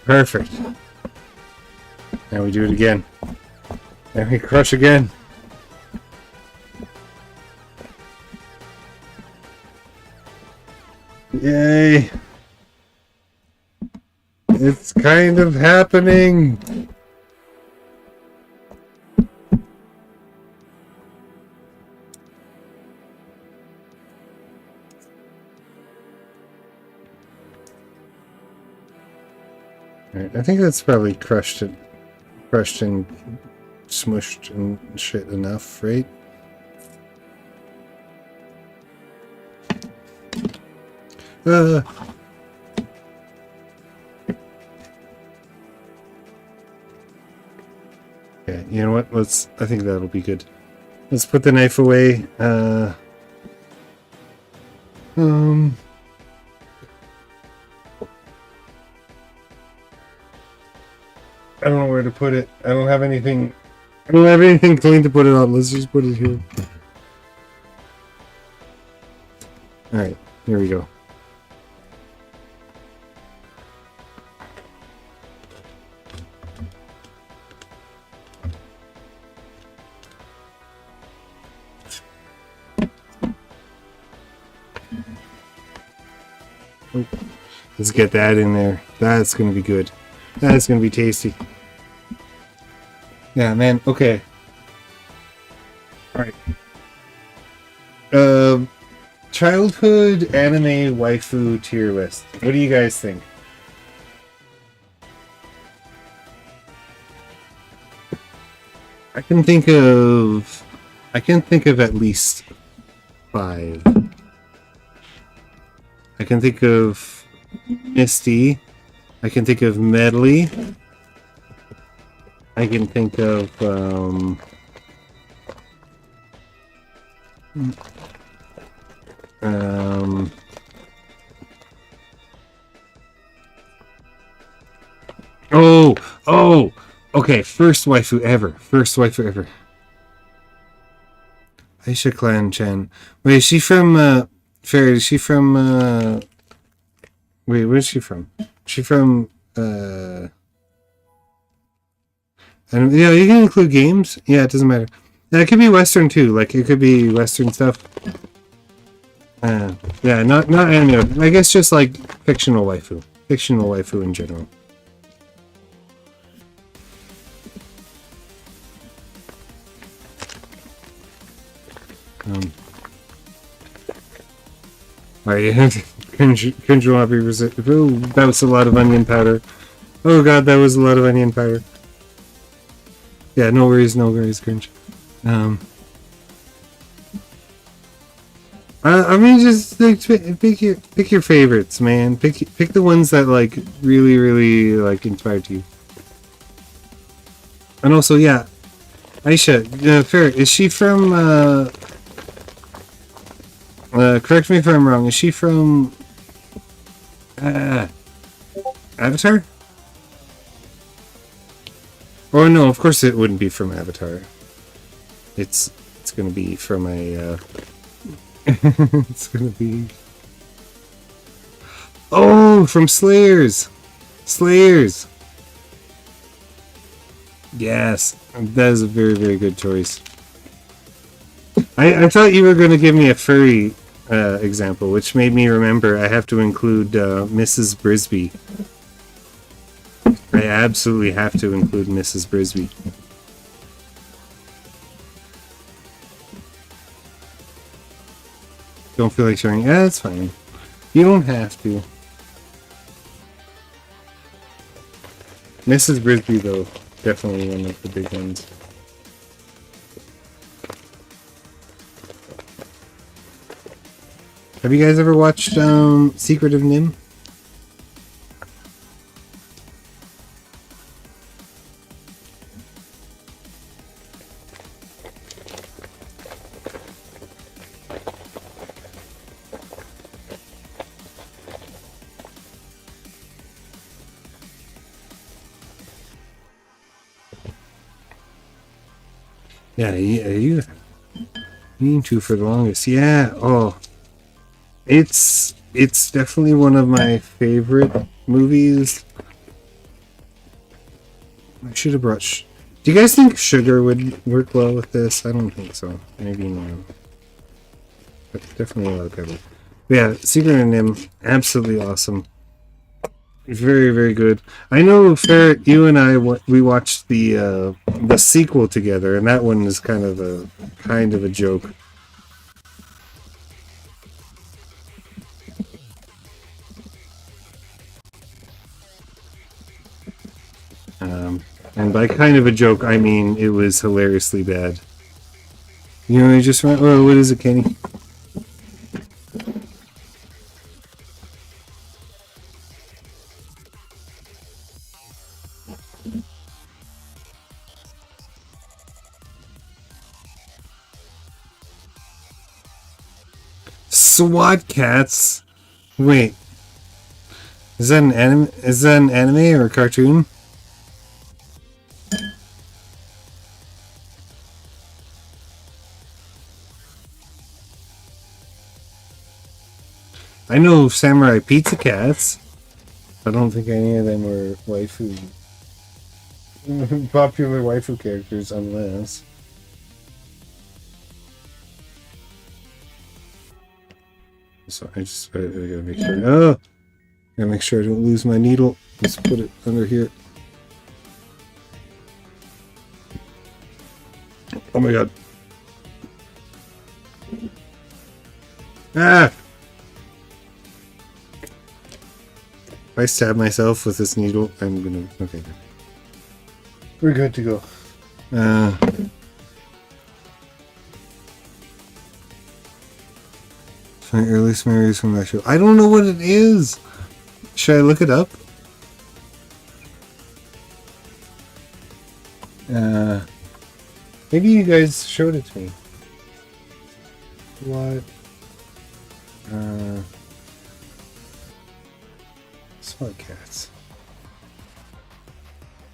Perfect. Now we do it again. And we crush again. Yay! It's kind of happening! Alright, I think that's probably crushed and smushed and shit enough, right? Okay, you know what? I think that'll be good. Let's put the knife away. I don't know where to put it. I don't have anything clean to put it on. Let's just put it here. Alright, here we go. Oh, let's get that in there. That's gonna be good. That's gonna be tasty. Yeah, man. Okay. All right. Childhood anime waifu tier list. What do you guys think? I can think of at least 5. I can think of Misty. I can think of Medley. I can think of okay, first waifu ever. Aisha Clan Chan. Wait, is she from Fair, is she from wait, where's she from? She from and yeah, you can include games. Yeah, it doesn't matter. It could be Western too. Like it could be Western stuff. Yeah, not anime. I guess just like fictional waifu in general. Alright, Control was it? Oh, that was a lot of onion powder. Oh god, that was a lot of onion powder. Yeah, no worries, cringe. I mean, just like, pick your favorites, man. Pick the ones that like really like inspired you. And also, yeah, Aisha, Fair, is she from? Correct me if I'm wrong. Is she from? Avatar? Oh no, of course it wouldn't be from Avatar. It's gonna be from a. It's gonna be. Oh, from Slayers. Yes, that is a very good choice. I thought you were going to give me a furry example, which made me remember I have to include Mrs. Brisby. I absolutely have to include Mrs. Brisby. Don't feel like showing. Yeah, that's fine. You don't have to. Mrs. Brisby, though, definitely one of the big ones. Have you guys ever watched Secret of Nim? Yeah, you mean to for the longest. Yeah, oh. It's definitely one of my favorite movies. I should have brought... Do you guys think sugar would work well with this? I don't think so. Maybe no. But definitely a lot of pepper. But yeah, Secret of Nim, absolutely awesome. Very good. I know, Fair, you and I, we watched the sequel together, and that one is kind of a joke. And by kind of a joke, I mean it was hilariously bad. You know, I just went, oh, what is it, Kenny? SWAT cats? Wait. Is that an anime? Is that an anime or a cartoon? I know Samurai Pizza Cats. I don't think any of them were waifu. Popular waifu characters, unless. So I gotta make sure. Oh! Gotta make sure I don't lose my needle. Let's put it under here. Oh my god. Ah! If I stab myself with this needle, I'm gonna... Okay. We're good to go. My earliest memories from that show. I don't know what it is! Should I look it up? Maybe you guys showed it to me. What? Smart cats.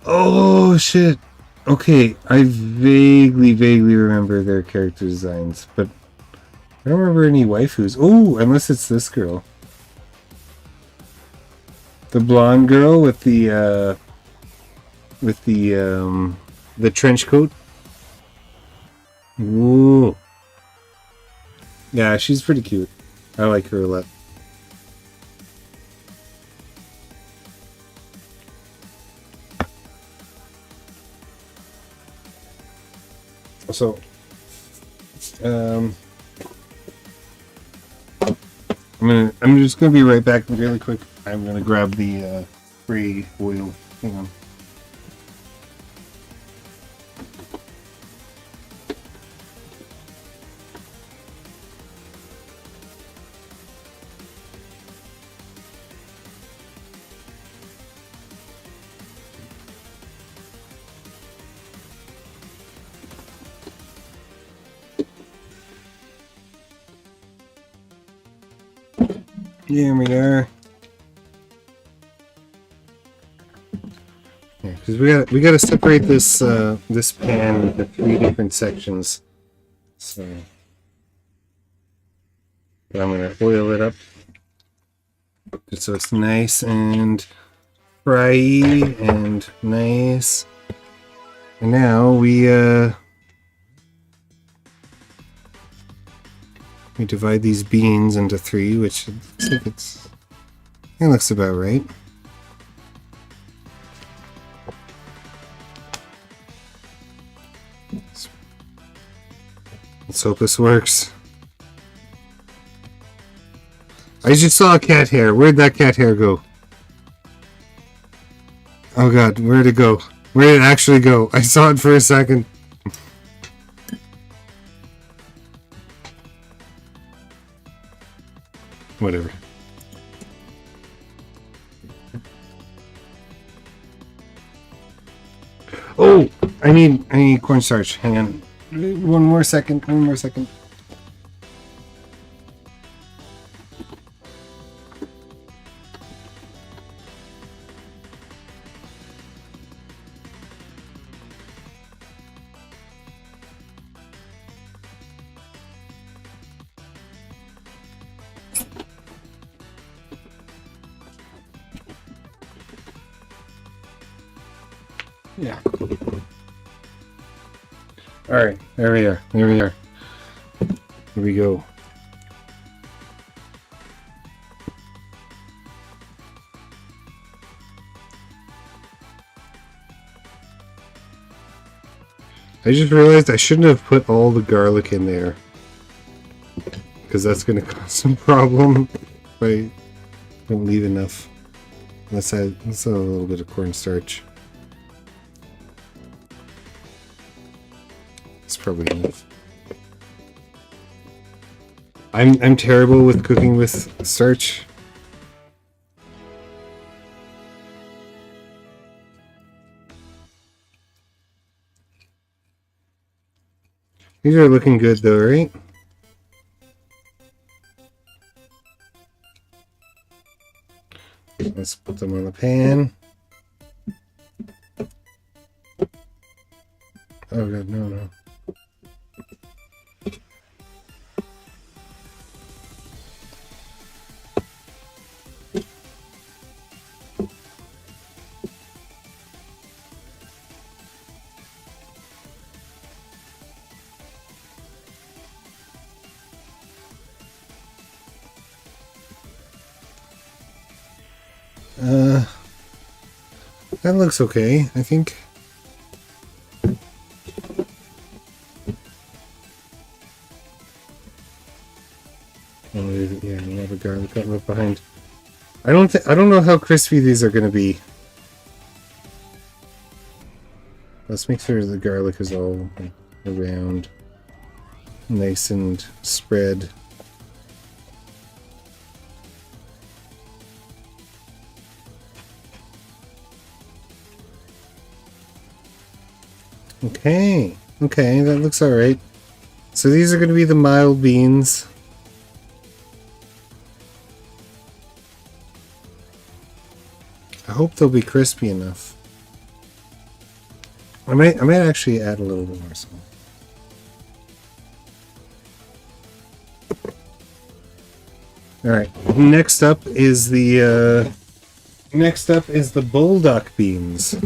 Oh shit! Okay, I vaguely remember their character designs, but I don't remember any waifus. Oh, unless it's this girl. The blonde girl with the trench coat. Ooh. Yeah, she's pretty cute. I like her a lot. So, I'm just gonna be right back really quick. I'm gonna grab the spray oil. Hang on. Here we are. Yeah, because we gotta separate this this pan into 3 different sections. So I'm gonna oil it up just so it's nice and fry-y and nice. And now we divide these beans into 3, which looks like it looks about right. Let's hope this works. I just saw a cat hair. Where'd that cat hair go? Oh god, where'd it go? Where did it actually go? I saw it for a second. Whatever. Oh, I need cornstarch. Hang on. One more second. Yeah. Alright, there we are. Here we go. I just realized I shouldn't have put all the garlic in there, because that's going to cause some problem if I don't leave enough. Let's add a little bit of cornstarch. probably enough. I'm terrible with cooking with starch. These are looking good though, right? Let's put them on the pan. Oh god, no. That looks okay, I think. Oh, yeah, a lot of garlic got left behind. I don't know how crispy these are gonna be. Let's make sure the garlic is all around, nice and spread. Okay, that looks alright. So these are going to be the mild beans. I hope they'll be crispy enough. I might actually add a little bit more salt. Alright, next up is the bulldog beans.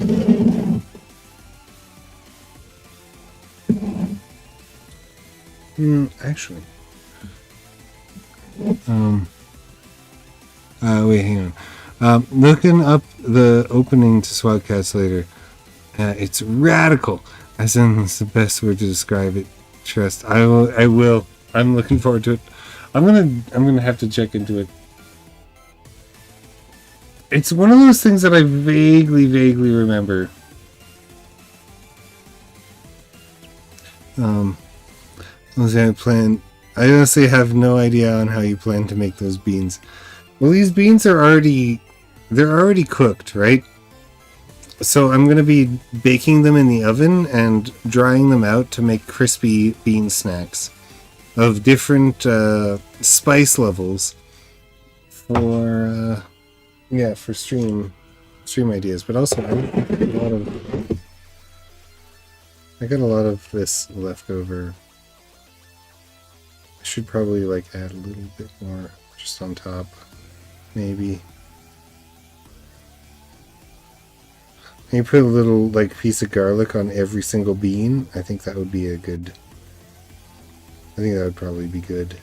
Actually. Wait, hang on. Looking up the opening to SWAT Cats later. It's radical. As in, it's the best word to describe it. Trust. I will. I'm looking forward to it. I'm gonna have to check into it. It's one of those things that I vaguely remember. I honestly have no idea on how you plan to make those beans. Well, these beans are already cooked, right? So I'm going to be baking them in the oven and drying them out to make crispy bean snacks of different spice levels for stream ideas. But also I got a lot of this left over. I should probably add a little bit more just on top, maybe. Maybe put a little piece of garlic on every single bean. I think that would be I think that would probably be good.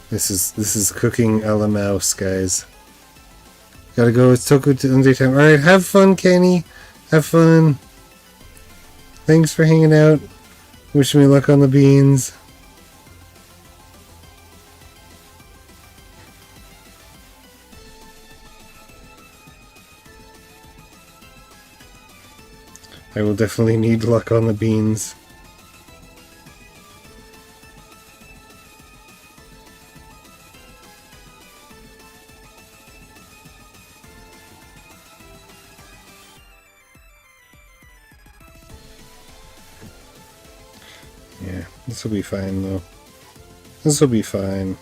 This is cooking a la mouse, guys. Gotta go. It's so good to daytime. All right, have fun, Kenny. Have fun. Thanks for hanging out. Wish me luck on the beans. I will definitely need luck on the beans. Yeah, this will be fine though. This will be fine.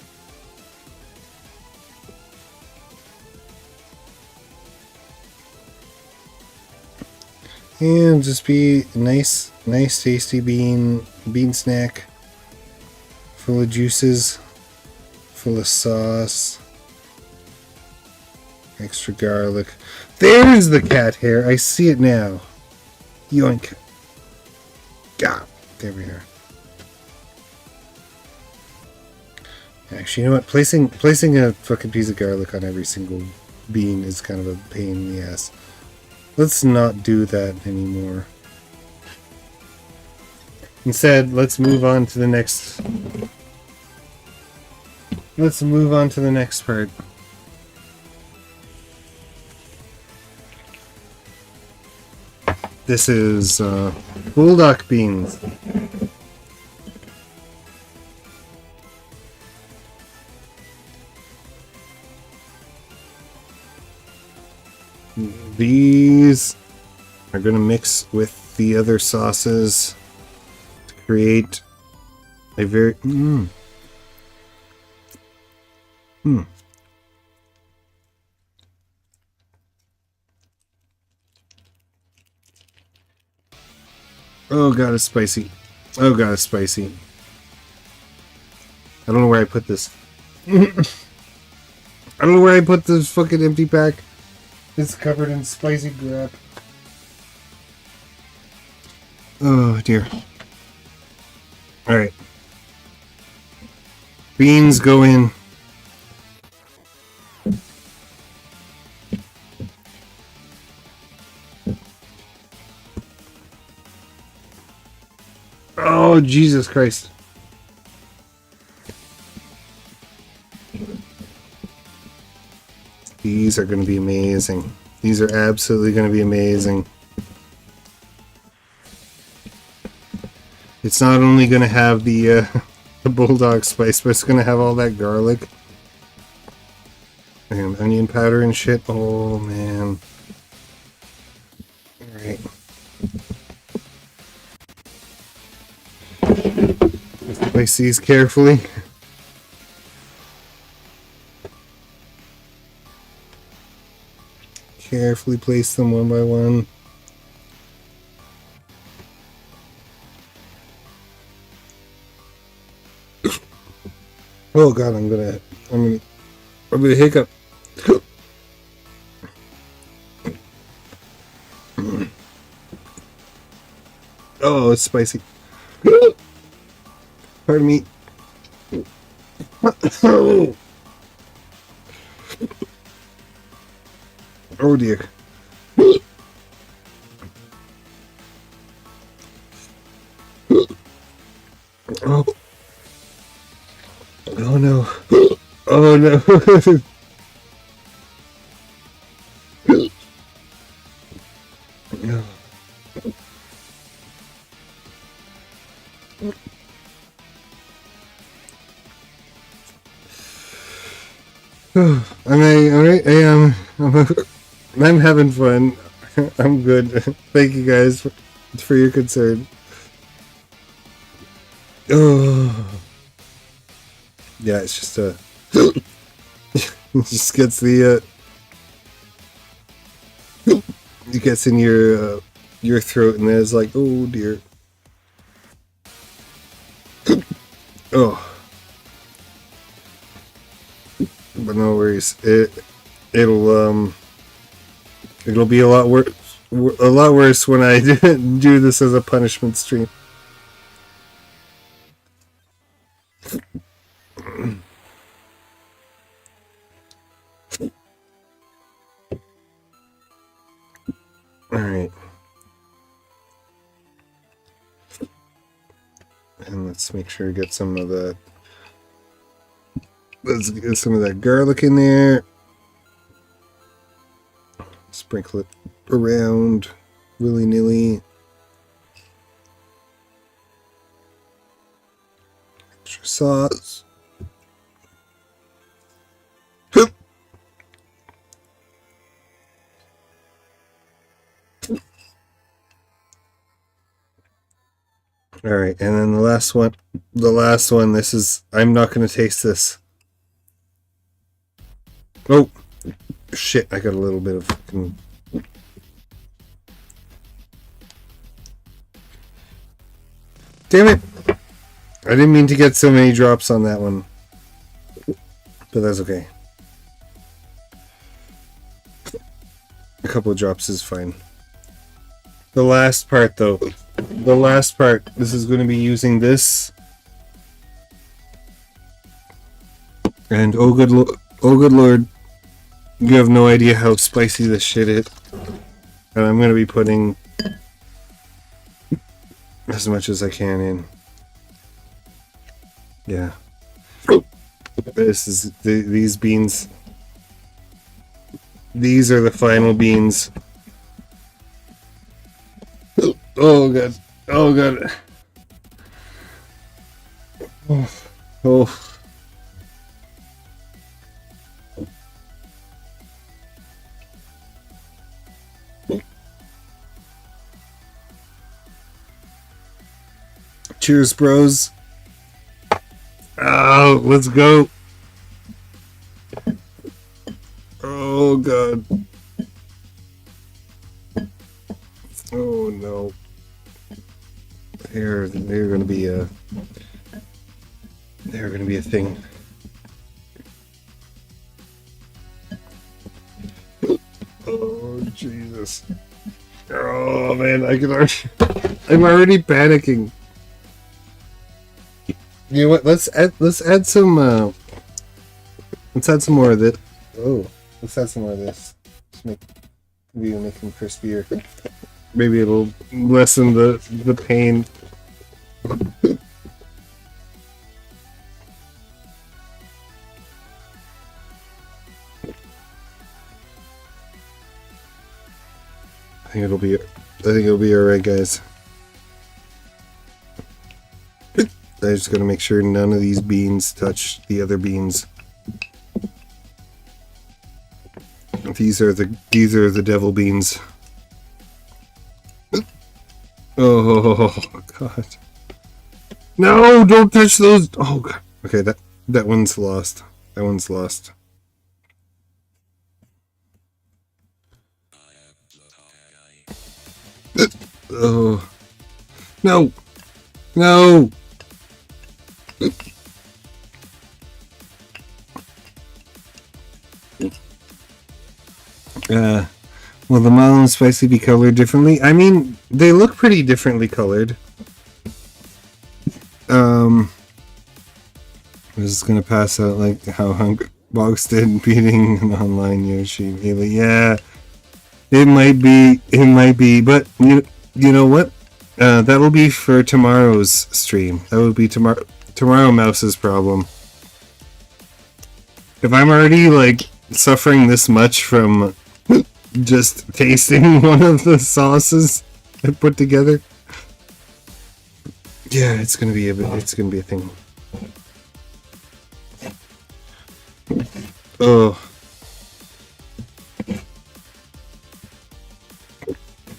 And just be a nice tasty bean snack. Full of juices. Full of sauce. Extra garlic. There's the cat hair. I see it now. Yoink. God. There we are. Actually, you know what? Placing a fucking piece of garlic on every single bean is kind of a pain in the ass. Let's not do that anymore. Instead, let's move on to the next. Let's move on to the next part. This is bulldog beans. These are going to mix with the other sauces to create a very... Oh god, it's spicy. Oh god, it's spicy. I don't know where I put this. I don't know where I put this fucking empty pack. It's covered in spicy crap. Oh dear. Alright. Beans go in. Oh, Jesus Christ. These are going to be amazing. These are absolutely going to be amazing. It's not only going to have the bulldog spice, but it's going to have all that garlic and onion powder and shit. Oh, man. Alright. Place these carefully. Carefully place them one by one. Oh god, I'm gonna hiccup. Oh, it's spicy. Pardon me. Oh dear. Oh. Oh no. Oh no. Alright? I'm having fun. I'm good. Thank you guys for your concern. Oh. Yeah, it's just it just gets the it gets in your throat, and then it's like, oh dear. Oh. But no worries. It'll be a lot worse when I do this as a punishment stream. Alright. And let's make sure to get some of the... Let's get some of that garlic in there. Sprinkle it around willy-nilly. Extra sauce. Alright, and then the last one, this is, I'm not going to taste this. Oh, shit, I got a little bit of fucking... Damn it! I didn't mean to get so many drops on that one. But that's okay. A couple of drops is fine. The last part, though. The last part. This is going to be using this. And oh good lord. You have no idea how spicy this shit is. And I'm going to be putting as much as I can in. Yeah. This is these beans. These are the final beans. Oh god. Oh god. Oh. Oh. Cheers, bros. Oh, let's go. Oh god. Oh no. They're gonna be a thing. Oh Jesus. Oh man, I'm already panicking. You know what? Let's add some more of this. Oh, let's add some more of this. Maybe make them crispier. Maybe it'll lessen the pain. I think it'll be alright, guys. I just gotta make sure none of these beans touch the other beans. These are the devil beans. Oh god. No, don't touch those. Oh god. Okay, that one's lost. That one's lost. Oh. No. No. Will the mild and spicy be colored differently? I mean, they look pretty differently colored. I was just gonna pass out like how Box did beating an online Yoshi. Yeah, it might be, but you know what? That'll be for tomorrow's stream. That would be tomorrow Mouse's problem. If I'm already like suffering this much from just tasting one of the sauces I put together, yeah, it's gonna be a thing. Oh,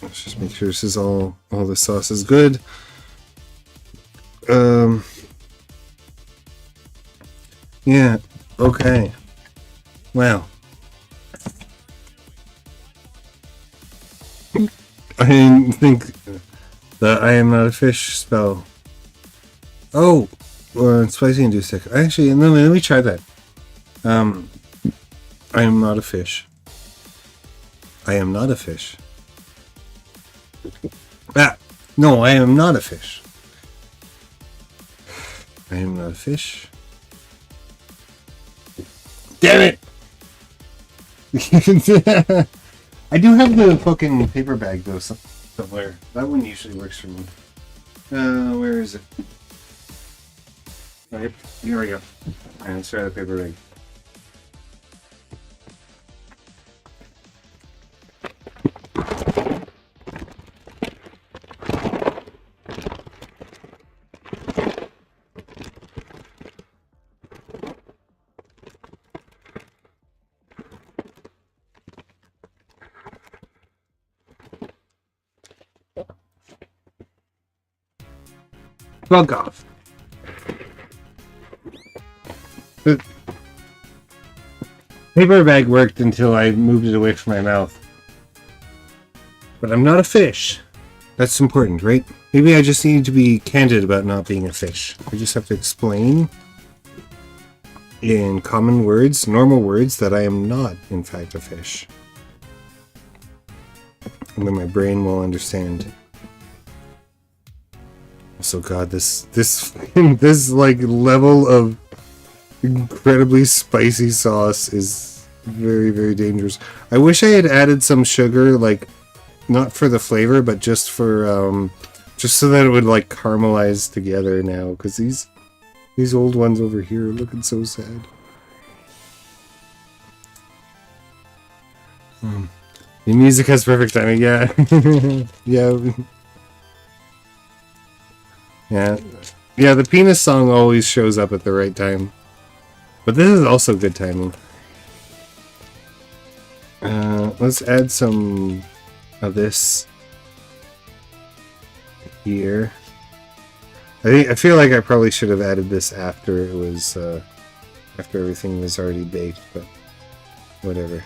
let's just make sure this is all the sauce is good. Yeah. Okay. Wow. I didn't think that I am not a fish spell. Oh, spicy and do stick. Actually, no, let me try that. I am not a fish. I am not a fish. Ah, no, I am not a fish. I am not a fish. Damn it! I do have the fucking paper bag though somewhere. That one usually works for me. Where is it? Right, here we go. Alright, let's try the paper bag. Bug off. The paper bag worked until I moved it away from my mouth. But I'm not a fish. That's important, right? Maybe I just need to be candid about not being a fish. I just have to explain in common words, normal words, that I am not, in fact, a fish. And then my brain will understand. So God, this like level of incredibly spicy sauce is very, very dangerous. I wish I had added some sugar, like not for the flavor, but just for just so that it would like caramelize together now. Because these old ones over here are looking so sad. The music has perfect timing. Yeah, yeah. Yeah. Yeah, the penis song always shows up at the right time. But this is also good timing. Let's add some of this here. I feel like I probably should have added this after it was after everything was already baked, but whatever.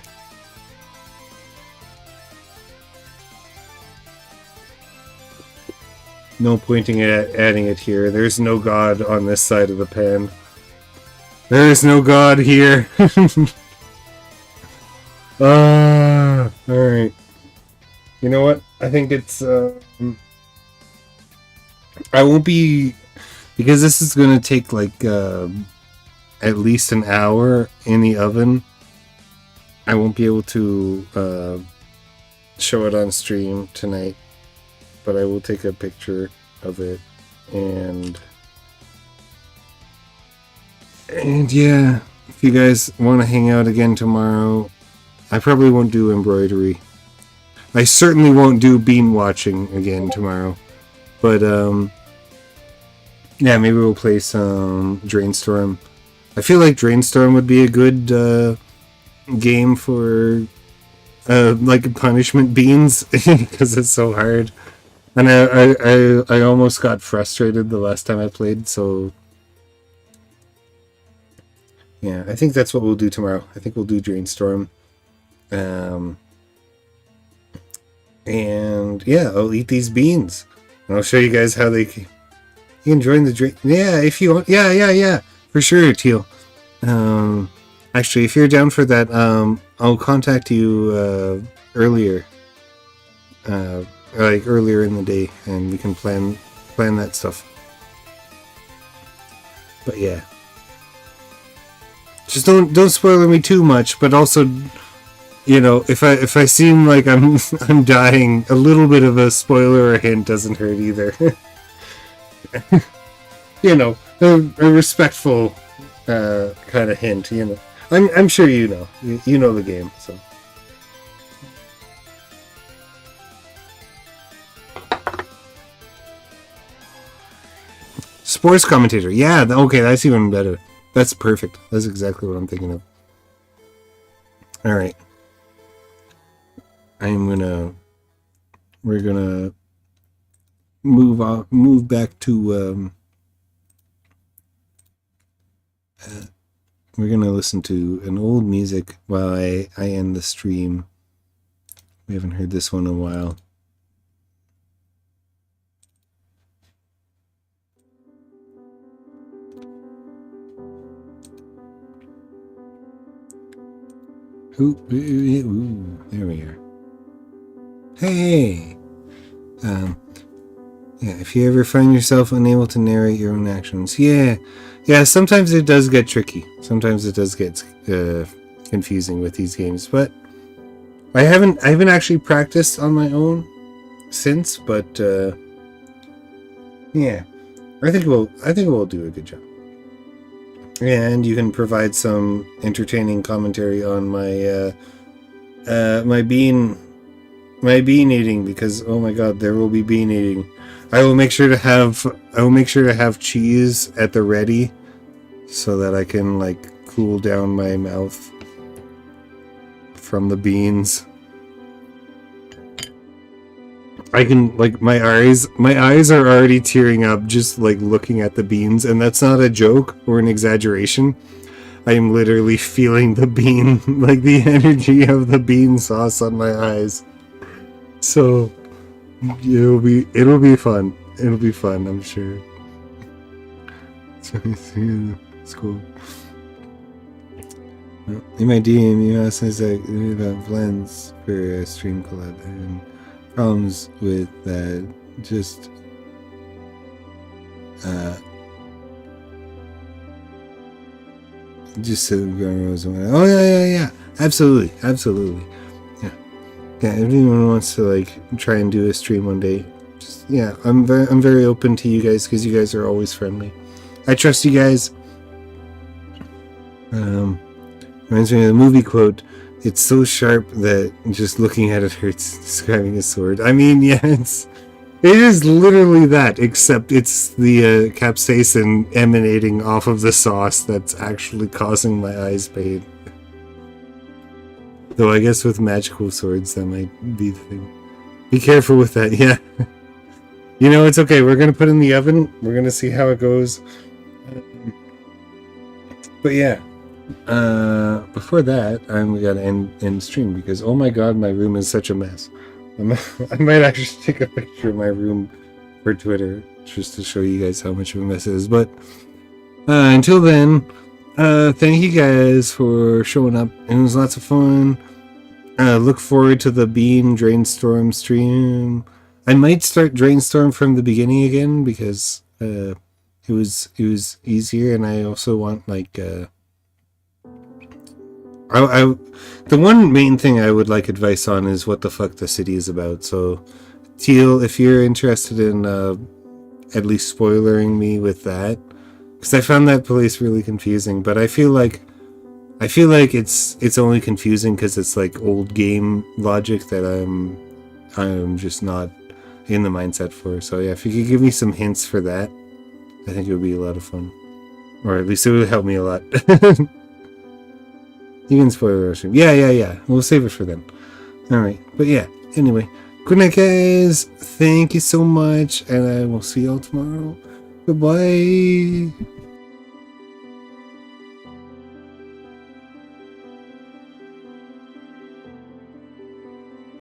No pointing at adding it here. There's no God on this side of the pan. There is no God here. Alright. You know what? I think it's I won't be, because this is going to take like at least an hour in the oven. I won't be able to show it on stream tonight, but I will take a picture of it, and yeah, if you guys want to hang out again tomorrow, I probably won't do embroidery. I certainly won't do bean watching again tomorrow. But, yeah, maybe we'll play some Drainstorm. I feel like Drainstorm would be a good game for, like, punishment beans, because it's so hard. And I almost got frustrated the last time I played, so... Yeah, I think that's what we'll do tomorrow. I think we'll do Drainstorm. And, yeah, I'll eat these beans. And I'll show you guys how they... You can join the drain... Yeah, if you want... Yeah. For sure, Teal. Actually, if you're down for that, I'll contact you earlier. Like earlier in the day, and we can plan that stuff. But yeah. Just don't spoil me too much, but also... You know, if I seem like I'm dying, a little bit of a spoiler or a hint doesn't hurt either. You know, a respectful kind of hint. You know, I'm sure you know. You know the game, so. Sports commentator, yeah. Okay, that's even better. That's perfect. That's exactly what I'm thinking of. All right. We're gonna move back to, we're gonna listen to an old music while I end the stream. We haven't heard this one in a while. Ooh, there we are. Hey! Yeah, if you ever find yourself unable to narrate your own actions. Yeah, sometimes it does get tricky. Sometimes it does get confusing with these games, but I haven't actually practiced on my own since, but yeah, I think we'll do a good job. And you can provide some entertaining commentary on my my bean eating, because oh my god, there will be bean eating. I will make sure to have cheese at the ready so that I can like cool down my mouth from the beans. I can, like, my eyes are already tearing up just like looking at the beans, and that's not a joke or an exaggeration. I am literally feeling the bean, like the energy of the bean sauce on my eyes. So it'll be fun. It'll be fun, I'm sure. It's cool. In my DM, you asked us about plans for a stream collab and problems with that. Just so oh yeah, absolutely. Yeah, if anyone wants to like try and do a stream one day, just yeah, I'm very open to you guys because you guys are always friendly. I trust you guys. Reminds me of the movie quote. It's so sharp that just looking at it hurts. Describing a sword. I mean, yeah, It is literally that, except it's the capsaicin emanating off of the sauce that's actually causing my eyes pain. Though I guess with magical swords that might be the thing. Be careful with that, yeah. You know, it's okay. We're going to put it in the oven. We're going to see how it goes. But yeah. Before that, I'm going to end stream because, oh my god, my room is such a mess. I might actually take a picture of my room for Twitter just to show you guys how much of a mess it is. But until then, thank you guys for showing up. It was lots of fun. Look forward to the Bean Drainstorm stream. I might start Drainstorm from the beginning again because it was easier, and I also want like the one main thing I would like advice on is what the fuck the city is about. So Teal, if you're interested in at least spoilering me with that, because I found that place really confusing, but I feel like it's only confusing because it's like old game logic that I'm just not in the mindset for. So yeah, if you could give me some hints for that, I think it would be a lot of fun, or at least it would help me a lot. Even spoiler stream. Yeah. We'll save it for them. All right, but yeah. Anyway, good night, guys. Thank you so much, and I will see y'all tomorrow. Goodbye.